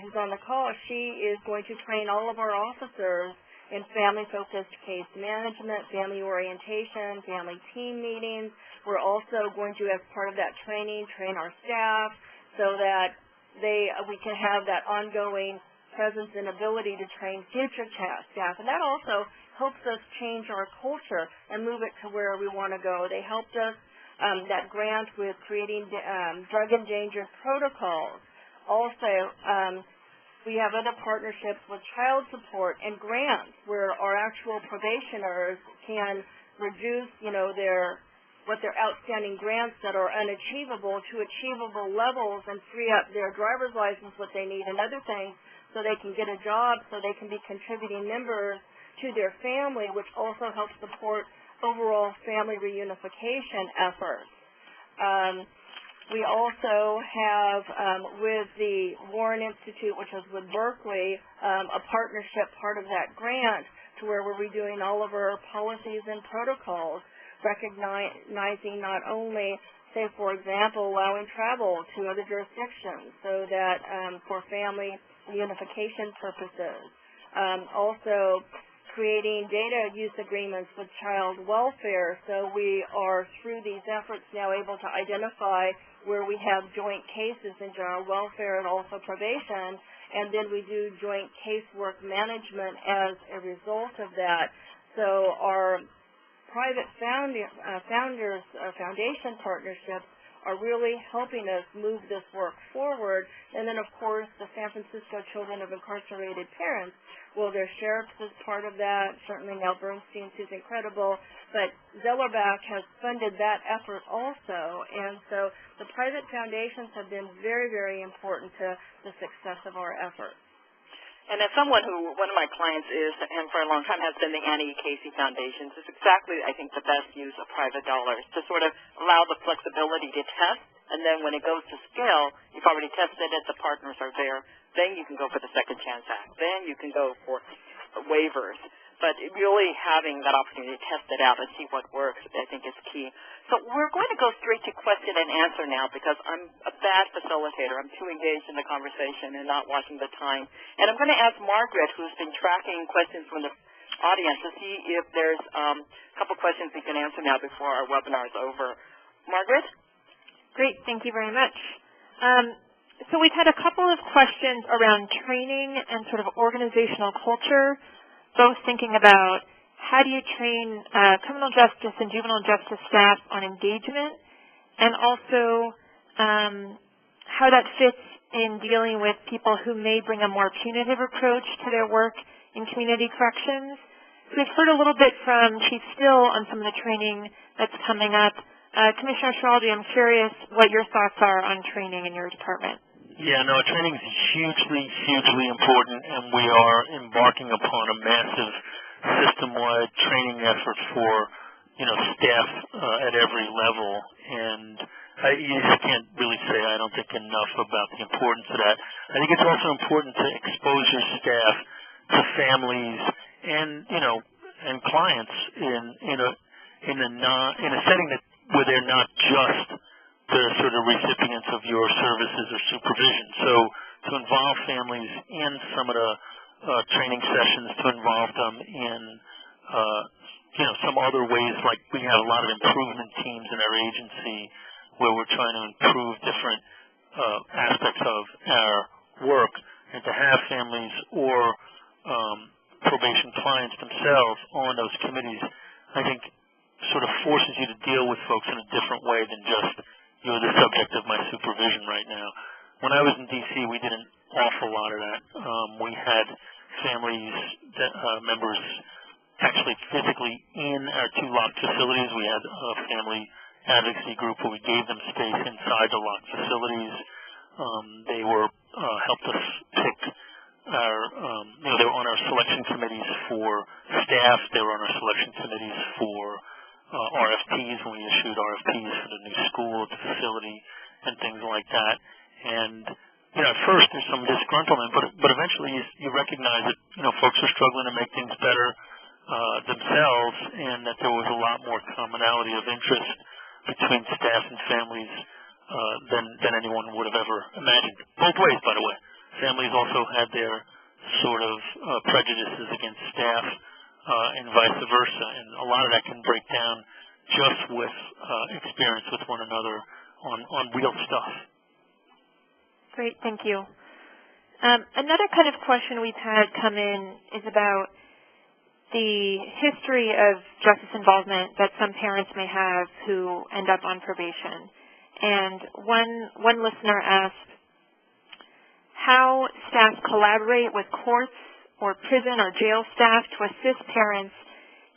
who's on the call, she is going to train all of our officers in family-focused case management, family orientation, family team meetings. We're also going to, as part of that training, train our staff so that we can have that ongoing presence and ability to train future staff. And that also helps us change our culture and move it to where we want to go. They helped us, that grant with creating drug endangered protocols. Also, we have other partnerships with child support and grants where our actual probationers can reduce, what their outstanding grants that are unachievable to achievable levels and free up their driver's license, what they need, and other things, so they can get a job, so they can be contributing members to their family, which also helps support overall family reunification efforts. We also have, with the Warren Institute, which is with Berkeley, a partnership part of that grant to where we're redoing all of our policies and protocols, recognizing not only, say, for example, allowing travel to other jurisdictions so that for family reunification purposes. Also, creating data use agreements with child welfare. So we are, through these efforts, now able to identify where we have joint cases in child welfare and also probation, and then we do joint casework management as a result of that. So our private foundation partnerships are really helping us move this work forward. And then, of course, the San Francisco Children of Incarcerated Parents, well, their sheriffs is part of that. Certainly now Bernstein's is incredible. But Zellerbach has funded that effort also. And so the private foundations have been very, very important to the success of our effort. And as someone who, one of my clients is, and for a long time has been the Annie Casey Foundation, it's exactly, I think, the best use of private dollars to sort of allow the flexibility to test, and then when it goes to scale, you've already tested it, the partners are there, then you can go for the Second Chance Act, then you can go for waivers. But really having that opportunity to test it out and see what works, I think, is key. So we're going to go straight to question and answer now because I'm a bad facilitator. I'm too engaged in the conversation and not watching the time. And I'm going to ask Margaret, who's been tracking questions from the audience, to see if there's a couple questions we can answer now before our webinar is over. Margaret? Great. Thank you very much. So we've had a couple of questions around training and sort of organizational culture, both thinking about how do you train criminal justice and juvenile justice staff on engagement, and also how that fits in dealing with people who may bring a more punitive approach to their work in community corrections. So we've heard a little bit from Chief Still on some of the training that's coming up. Commissioner Schiraldi, I'm curious what your thoughts are on training in your department. Yeah, no, training is hugely, hugely important, and we are embarking upon a massive system-wide training effort for, staff at every level. And you just can't really say, I don't think, enough about the importance of that. I think it's also important to expose your staff to families and, and clients in a setting where they're not just the sort of recipients of your services or supervision. So to involve families in some of the training sessions, to involve them in, some other ways, like we have a lot of improvement teams in our agency where we're trying to improve different aspects of our work, and to have families or probation clients themselves on those committees, I think sort of forces you to deal with folks in a different way than just you're the subject of my supervision right now. When I was in D.C., we did an awful lot of that. We had families, members actually physically in our two locked facilities. We had a family advocacy group where we gave them space inside the locked facilities. They were helped us pick our, they were on our selection committees for staff. They were on our selection committees for RFPs when we issued RFPs for the new school at the facility and things like that. And, at first there's some disgruntlement, but eventually you recognize that, folks are struggling to make things better themselves, and that there was a lot more commonality of interest between staff and families than anyone would have ever imagined. Both ways, by the way. Families also had their sort of prejudices against staff and vice versa, and a lot of that can break down just with experience with one another on real stuff. Great, thank you. Another kind of question we've had come in is about the history of justice involvement that some parents may have who end up on probation. And one listener asked how staff collaborate with courts or prison or jail staff to assist parents,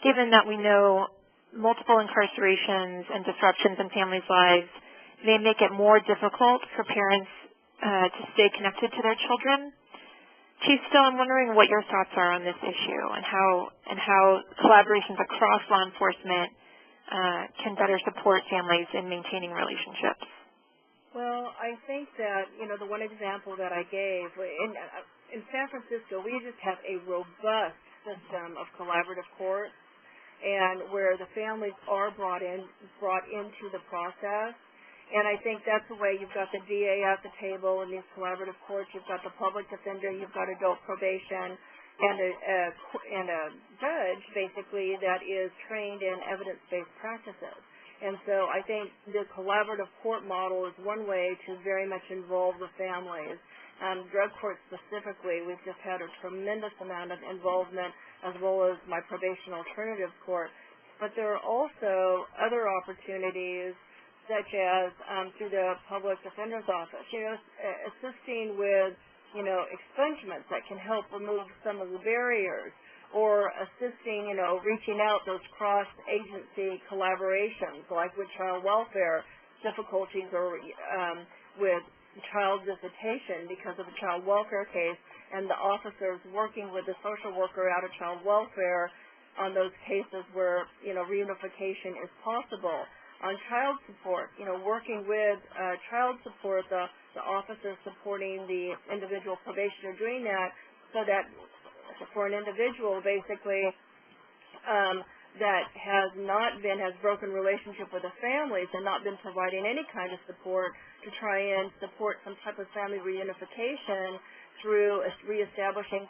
given that we know multiple incarcerations and disruptions in families' lives may make it more difficult for parents to stay connected to their children. Chief Still, I'm wondering what your thoughts are on this issue and how collaborations across law enforcement can better support families in maintaining relationships. Well, I think that, the one example that I gave, in San Francisco, we just have a robust system of collaborative courts, and where the families are brought into the process. And I think that's the way you've got the DA at the table in these collaborative courts. You've got the public defender. You've got adult probation. and a judge, basically, that is trained in evidence-based practices. And so I think the collaborative court model is one way to very much involve the families. Drug court specifically, we've just had a tremendous amount of involvement, as well as my probation alternative court. But there are also other opportunities, such as through the public defender's office, assisting with, expungements that can help remove some of the barriers, or assisting, reaching out those cross-agency collaborations, like with child welfare difficulties or with child visitation because of a child welfare case, and the officers working with the social worker out of child welfare on those cases where, reunification is possible. On child support, working with child support, the officers supporting the individual probationer doing that, so that for an individual, basically, that has broken relationship with the families and not been providing any kind of support, to try and support some type of family reunification through reestablishing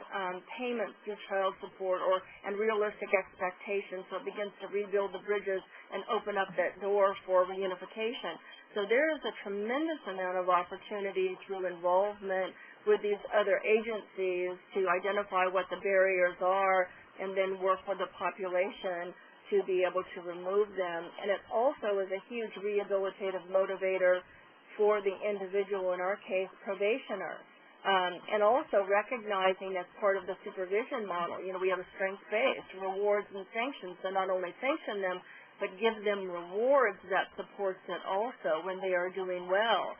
payments through child support and realistic expectations, so it begins to rebuild the bridges and open up that door for reunification. So there is a tremendous amount of opportunity through involvement with these other agencies to identify what the barriers are and then work with the population to be able to remove them. And it also is a huge rehabilitative motivator for the individual, in our case, probationer. And also recognizing as part of the supervision model, we have a strengths-based rewards and sanctions, so not only sanction them, but give them rewards that supports it also when they are doing well,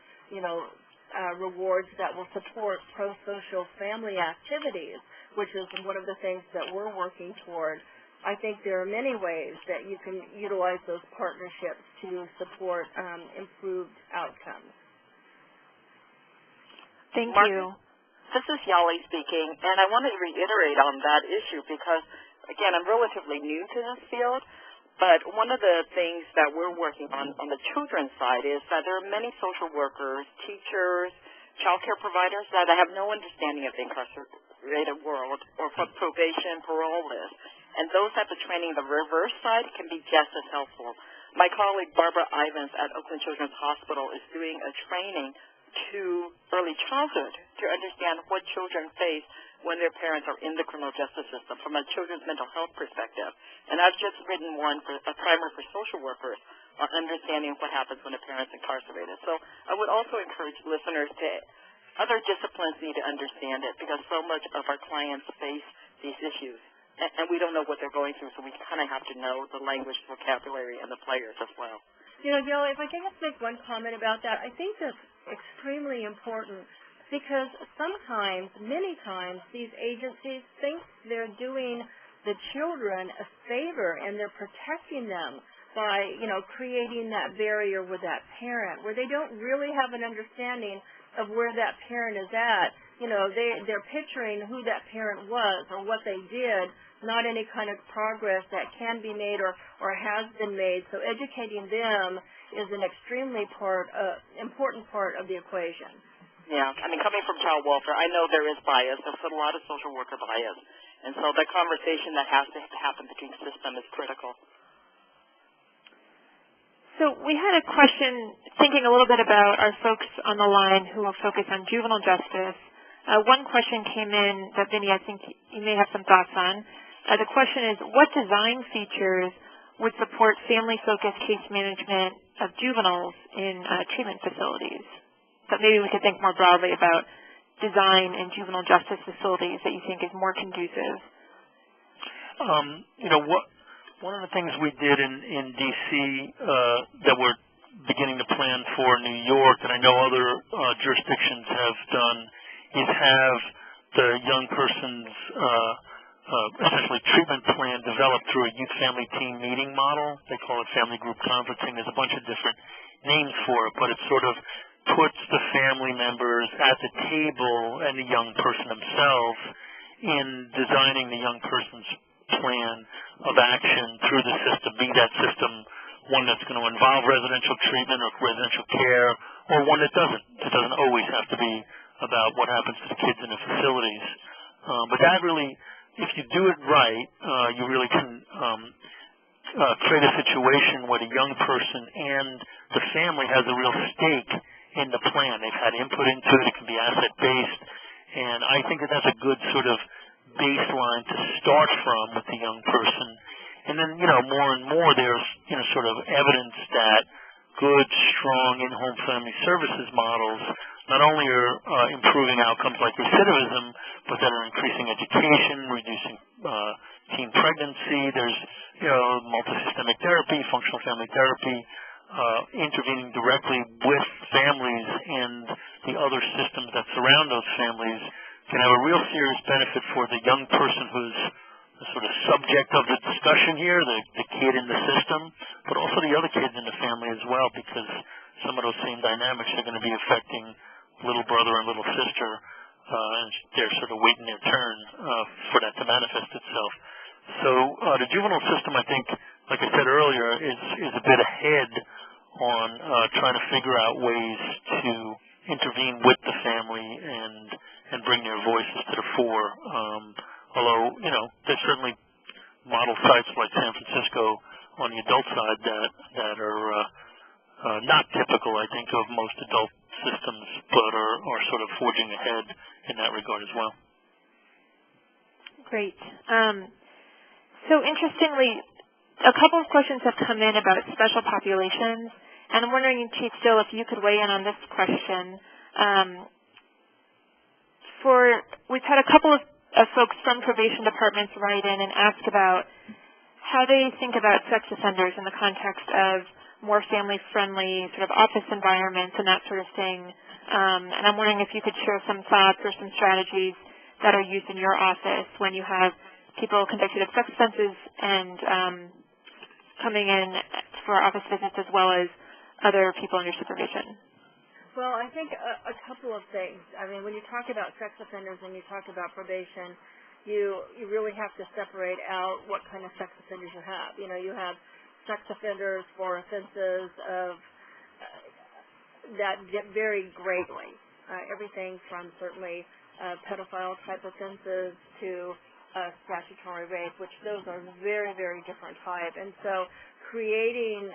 rewards that will support pro-social family activities, which is one of the things that we're working toward. I think there are many ways that you can utilize those partnerships to support improved outcomes. Thank you. This is Yali speaking, and I wanted to reiterate on that issue because, again, I'm relatively new to this field, but one of the things that we're working on the children's side is that there are many social workers, teachers, child care providers that have no understanding of the incarcerated world or what probation, parole is. And those type of training, the reverse side, can be just as helpful. My colleague Barbara Ivins at Oakland Children's Hospital is doing a training to early childhood to understand what children face when their parents are in the criminal justice system from a children's mental health perspective. And I've just written one for a primer for social workers on understanding what happens when a parent's incarcerated. So I would also encourage listeners to, other disciplines need to understand it because so much of our clients face these issues. And we don't know what they're going through, so we kind of have to know the language, vocabulary, and the players as well. Jill, if I can just make one comment about that, I think that's extremely important because sometimes, many times, these agencies think they're doing the children a favor and they're protecting them by, creating that barrier with that parent where they don't really have an understanding of where that parent is at. They're picturing who that parent was or what they did, not any kind of progress that can be made or has been made. So educating them is an extremely important part of the equation. Yeah, coming from child welfare, I know there is bias. There's a lot of social worker bias. And so the conversation that has to happen between system is critical. So we had a question, thinking a little bit about our folks on the line who will focus on juvenile justice. One question came in that, Vinny, I think you may have some thoughts on. The question is, what design features would support family-focused case management of juveniles in treatment facilities? But maybe we could think more broadly about design in juvenile justice facilities that you think is more conducive. One of the things we did in D.C. That we're beginning to plan for New York, and I know other jurisdictions have done, is have the young person's essentially treatment plan developed through a youth family team meeting model. They call it family group conferencing. There's a bunch of different names for it, but it sort of puts the family members at the table and the young person themselves in designing the young person's plan of action through the system, be that system one that's going to involve residential treatment or residential care, or one that doesn't. It doesn't always have to be about what happens to the kids in the facilities. But that really if you do it right, you really can create a situation where the young person and the family has a real stake in the plan. They've had input into it. It can be asset-based. And I think that that's a good sort of baseline to start from with the young person. And then, more and more there's, sort of evidence that good, strong in-home family services models not only are improving outcomes like recidivism, but that are increasing education, reducing teen pregnancy. There's, multisystemic therapy, functional family therapy, intervening directly with families and the other systems that surround those families can have a real serious benefit for the young person who's the sort of subject of the discussion here, the kid in the system, but also the other kids in the family as well, because some of those same dynamics are going to be affecting little brother and little sister, and they're sort of waiting their turn for that to manifest itself. So the juvenile system, I think, like I said earlier, is a bit ahead on trying to figure out ways to intervene with the family and bring their voices to the fore. Although, there's certainly model sites like San Francisco on the adult side that are not typical, I think, of most adult systems, but are sort of forging ahead in that regard as well. Great. So interestingly, a couple of questions have come in about special populations, and I'm wondering, Chief Still, if you could weigh in on this question. We've had a couple of folks from probation departments write in and ask about how they think about sex offenders in the context of more family-friendly sort of office environments and that sort of thing. And I'm wondering if you could share some thoughts or some strategies that are used in your office when you have people convicted of sex offenses and coming in for office visits as well as other people under supervision. Well, I think a couple of things. I mean, when you talk about sex offenders and you talk about probation, you really have to separate out what kind of sex offenders you have. You have sex offenders for offenses of that vary greatly. Everything from certainly pedophile type offenses to statutory rape, which those are very, very different type. And so creating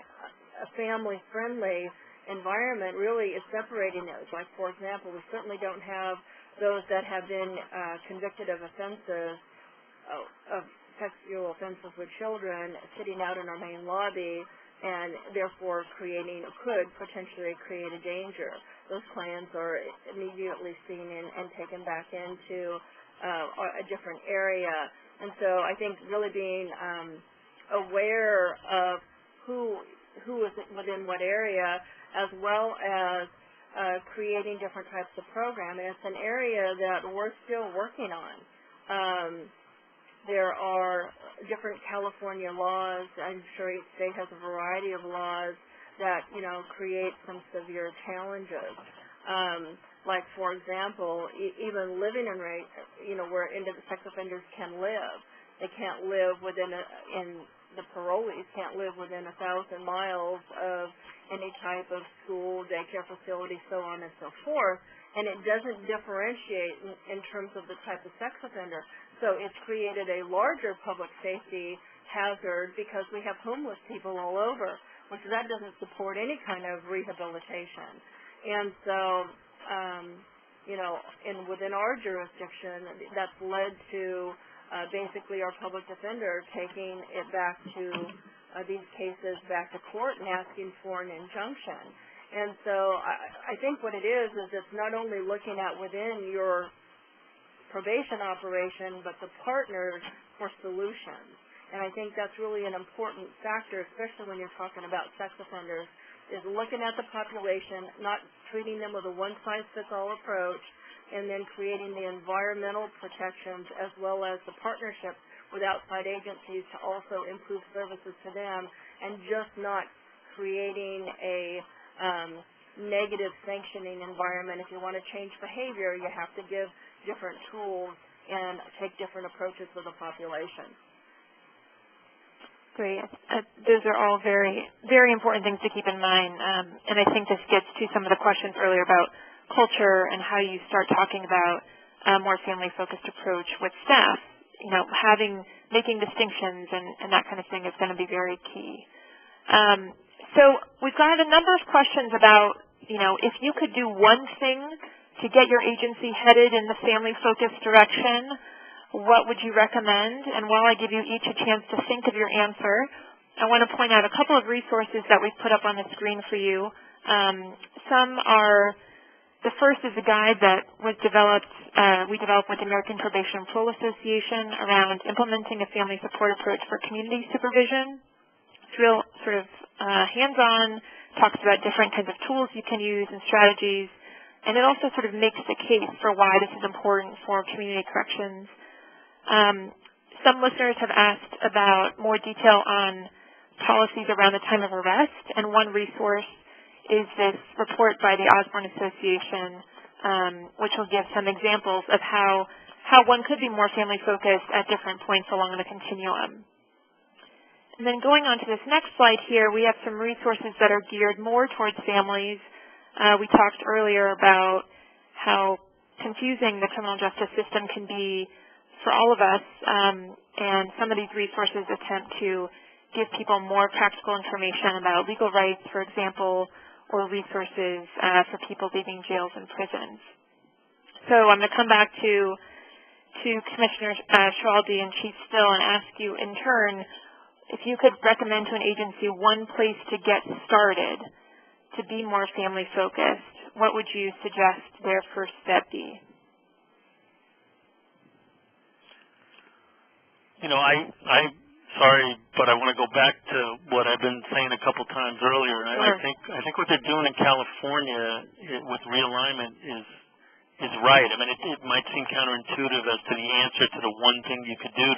a family-friendly environment really is separating those. Like, for example, we certainly don't have those that have been convicted of offenses, of sexual offenses with children sitting out in our main lobby and therefore could potentially create a danger. Those clans are immediately seen and taken back into a different area. And so I think really being aware of who is within what area, as well as creating different types of program. And it's an area that we're still working on. There are different California laws. I'm sure each state has a variety of laws that, create some severe challenges. Like, for example, even living in where sex offenders can live. They can't live the parolees can't live within 1,000 miles of any type of school, daycare facility, so on and so forth. And it doesn't differentiate in terms of the type of sex offender. So it's created a larger public safety hazard because we have homeless people all over, which that doesn't support any kind of rehabilitation. And so, within our jurisdiction, that's led to basically our public defender taking it back to these cases back to court and asking for an injunction. And so I think what it is it's not only looking at within your probation operation, but the partners for solutions. And I think that's really an important factor, especially when you're talking about sex offenders, is looking at the population, not treating them with a one-size-fits-all approach, and then creating the environmental protections as well as the partnerships with outside agencies to also improve services to them, and just not creating a negative sanctioning environment. If you want to change behavior, you have to give different tools and take different approaches with the population. Great. Those are all very, very important things to keep in mind. And I think this gets to some of the questions earlier about culture and how you start talking about a more family-focused approach with staff making distinctions and that kind of thing is going to be very key. So we've got a number of questions about, if you could do one thing to get your agency headed in the family-focused direction, what would you recommend? And while I give you each a chance to think of your answer, I want to point out a couple of resources that we've put up on the screen for you. The first is a guide that was we developed with the American Probation and Parole Association around implementing a family support approach for community supervision. It's real sort of hands-on, talks about different kinds of tools you can use and strategies, and it also sort of makes the case for why this is important for community corrections. Some listeners have asked about more detail on policies around the time of arrest, and one resource is this report by the Osborne Association, which will give some examples of how one could be more family-focused at different points along the continuum. And then going on to this next slide here, we have some resources that are geared more towards families. We talked earlier about how confusing the criminal justice system can be for all of us, and some of these resources attempt to give people more practical information about legal rights, for example, or resources for people leaving jails and prisons. So I'm going to come back to Commissioner Schiraldi and Chief Still and ask you in turn if you could recommend to an agency one place to get started to be more family-focused. What would you suggest their first step be? I'm sorry, but I want to go back to what I've been saying a couple times earlier. And sure. I think what they're doing in California with realignment is right. I mean, it might seem counterintuitive as to the answer to the one thing you could do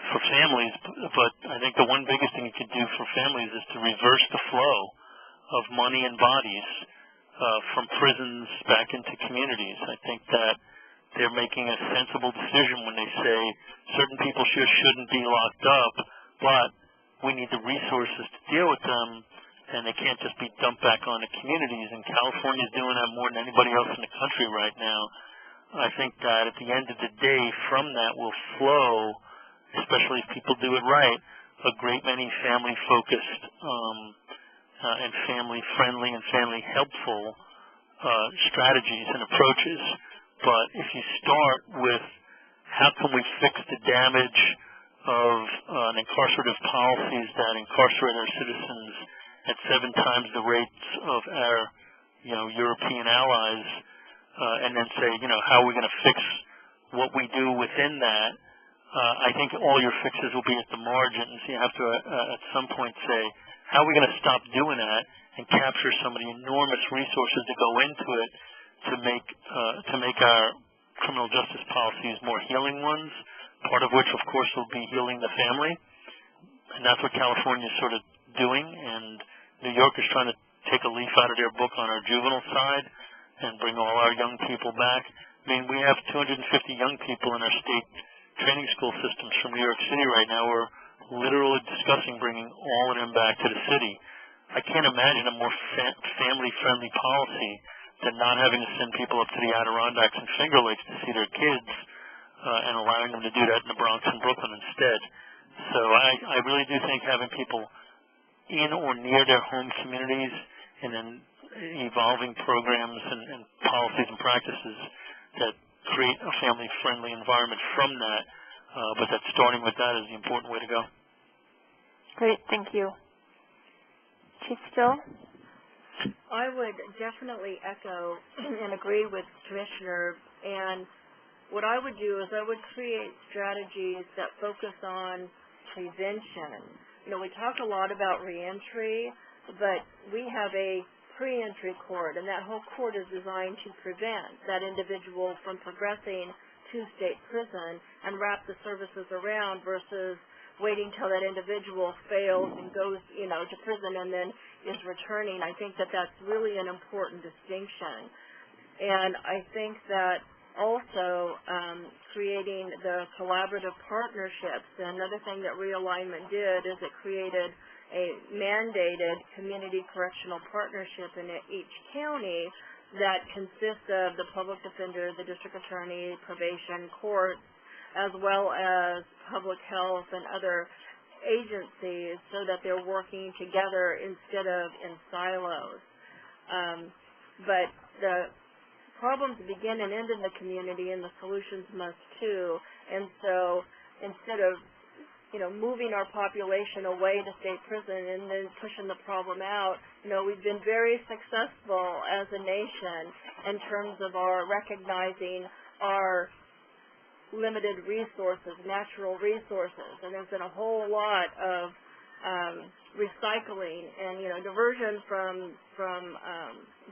for families, but I think the one biggest thing you could do for families is to reverse the flow of money and bodies from prisons back into communities. I think that they're making a sensible decision when they say certain people shouldn't be locked up, but we need the resources to deal with them, and they can't just be dumped back on the communities. And California's doing that more than anybody else in the country right now. I think that at the end of the day, from that will flow, especially if people do it right, a great many family-focused and family-friendly and family-helpful strategies and approaches. But if you start with how can we fix the damage of incarcerative policies that incarcerate our citizens at 7 times the rates of our, European allies, and then say, how are we going to fix what we do within that? I think all your fixes will be at the margins. You have to, at some point, say, how are we going to stop doing that and capture some of the enormous resources that go into it to make our criminal justice policies more healing ones, part of which, of course, will be healing the family. And that's what California is sort of doing. And New York is trying to take a leaf out of their book on our juvenile side and bring all our young people back. I mean, we have 250 young people in our state training school systems from New York City right now. We're literally discussing bringing all of them back to the city. I can't imagine a more family-friendly policy than not having to send people up to the Adirondacks and Finger Lakes to see their kids and allowing them to do that in the Bronx and Brooklyn instead. So I really do think having people in or near their home communities and then evolving programs and policies and practices that create a family-friendly environment from that, but that starting with that is the important way to go. Great, thank you. Chief Still? I would definitely echo and agree with Commissioner, and what I would do is I would create strategies that focus on prevention. We talk a lot about reentry, but we have a pre-entry court, and that whole court is designed to prevent that individual from progressing to state prison and wrap the services around versus waiting till that individual fails and goes, to prison and then is returning. I think that that's really an important distinction. And I think that also creating the collaborative partnerships. Another thing that realignment did is it created a mandated community correctional partnership in each county that consists of the public defender, the district attorney, probation, courts, as well as public health and other agencies so that they're working together instead of in silos. But the problems begin and end in the community, and the solutions must too. And so instead of moving our population away to state prison and then pushing the problem out, we've been very successful as a nation in terms of our recognizing our limited resources, natural resources, and there's been a whole lot of recycling and diversion from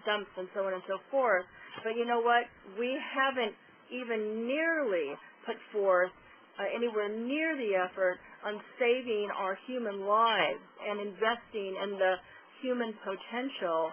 dumps and so on and so forth. But you know what? We haven't even nearly put forth anywhere near the effort on saving our human lives and investing in the human potential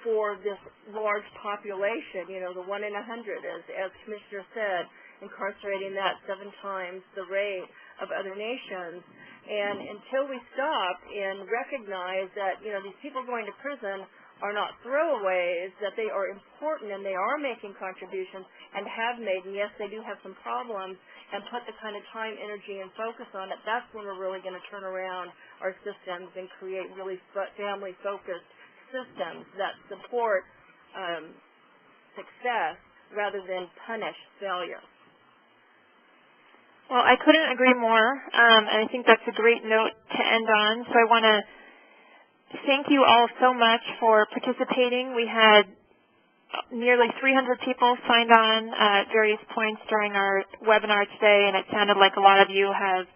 for this large population. The 1 in 100, as Commissioner said, incarcerating that 7 times the rate of other nations. And until we stop and recognize that, these people going to prison are not throwaways, that they are important and they are making contributions and have made, and yes, they do have some problems, and put the kind of time, energy, and focus on it, that's when we're really going to turn around our systems and create really family-focused systems that support success rather than punish failure. Well, I couldn't agree more, and I think that's a great note to end on. So I want to thank you all so much for participating. We had nearly 300 people signed on at various points during our webinar today, and it sounded like a lot of you have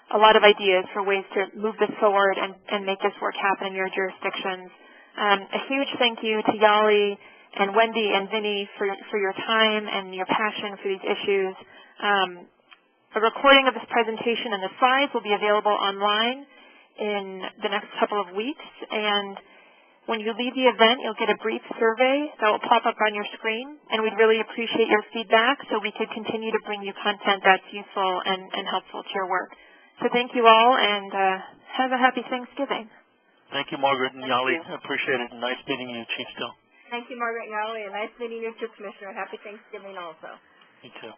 a lot of ideas for ways to move this forward and make this work happen in your jurisdictions. A huge thank you to Yali and Wendy and Vinny for your time and your passion for these issues. A recording of this presentation and the slides will be available online in the next couple of weeks, and when you leave the event, you'll get a brief survey that will pop up on your screen, and we'd really appreciate your feedback so we could continue to bring you content that's useful and helpful to your work. So thank you all, and have a happy Thanksgiving. Thank you, Margaret and Yali. I appreciate it, and nice meeting you, Chief Still. Thank you, Margaret and Yali, and nice meeting you too, Commissioner. Happy Thanksgiving also. Me too.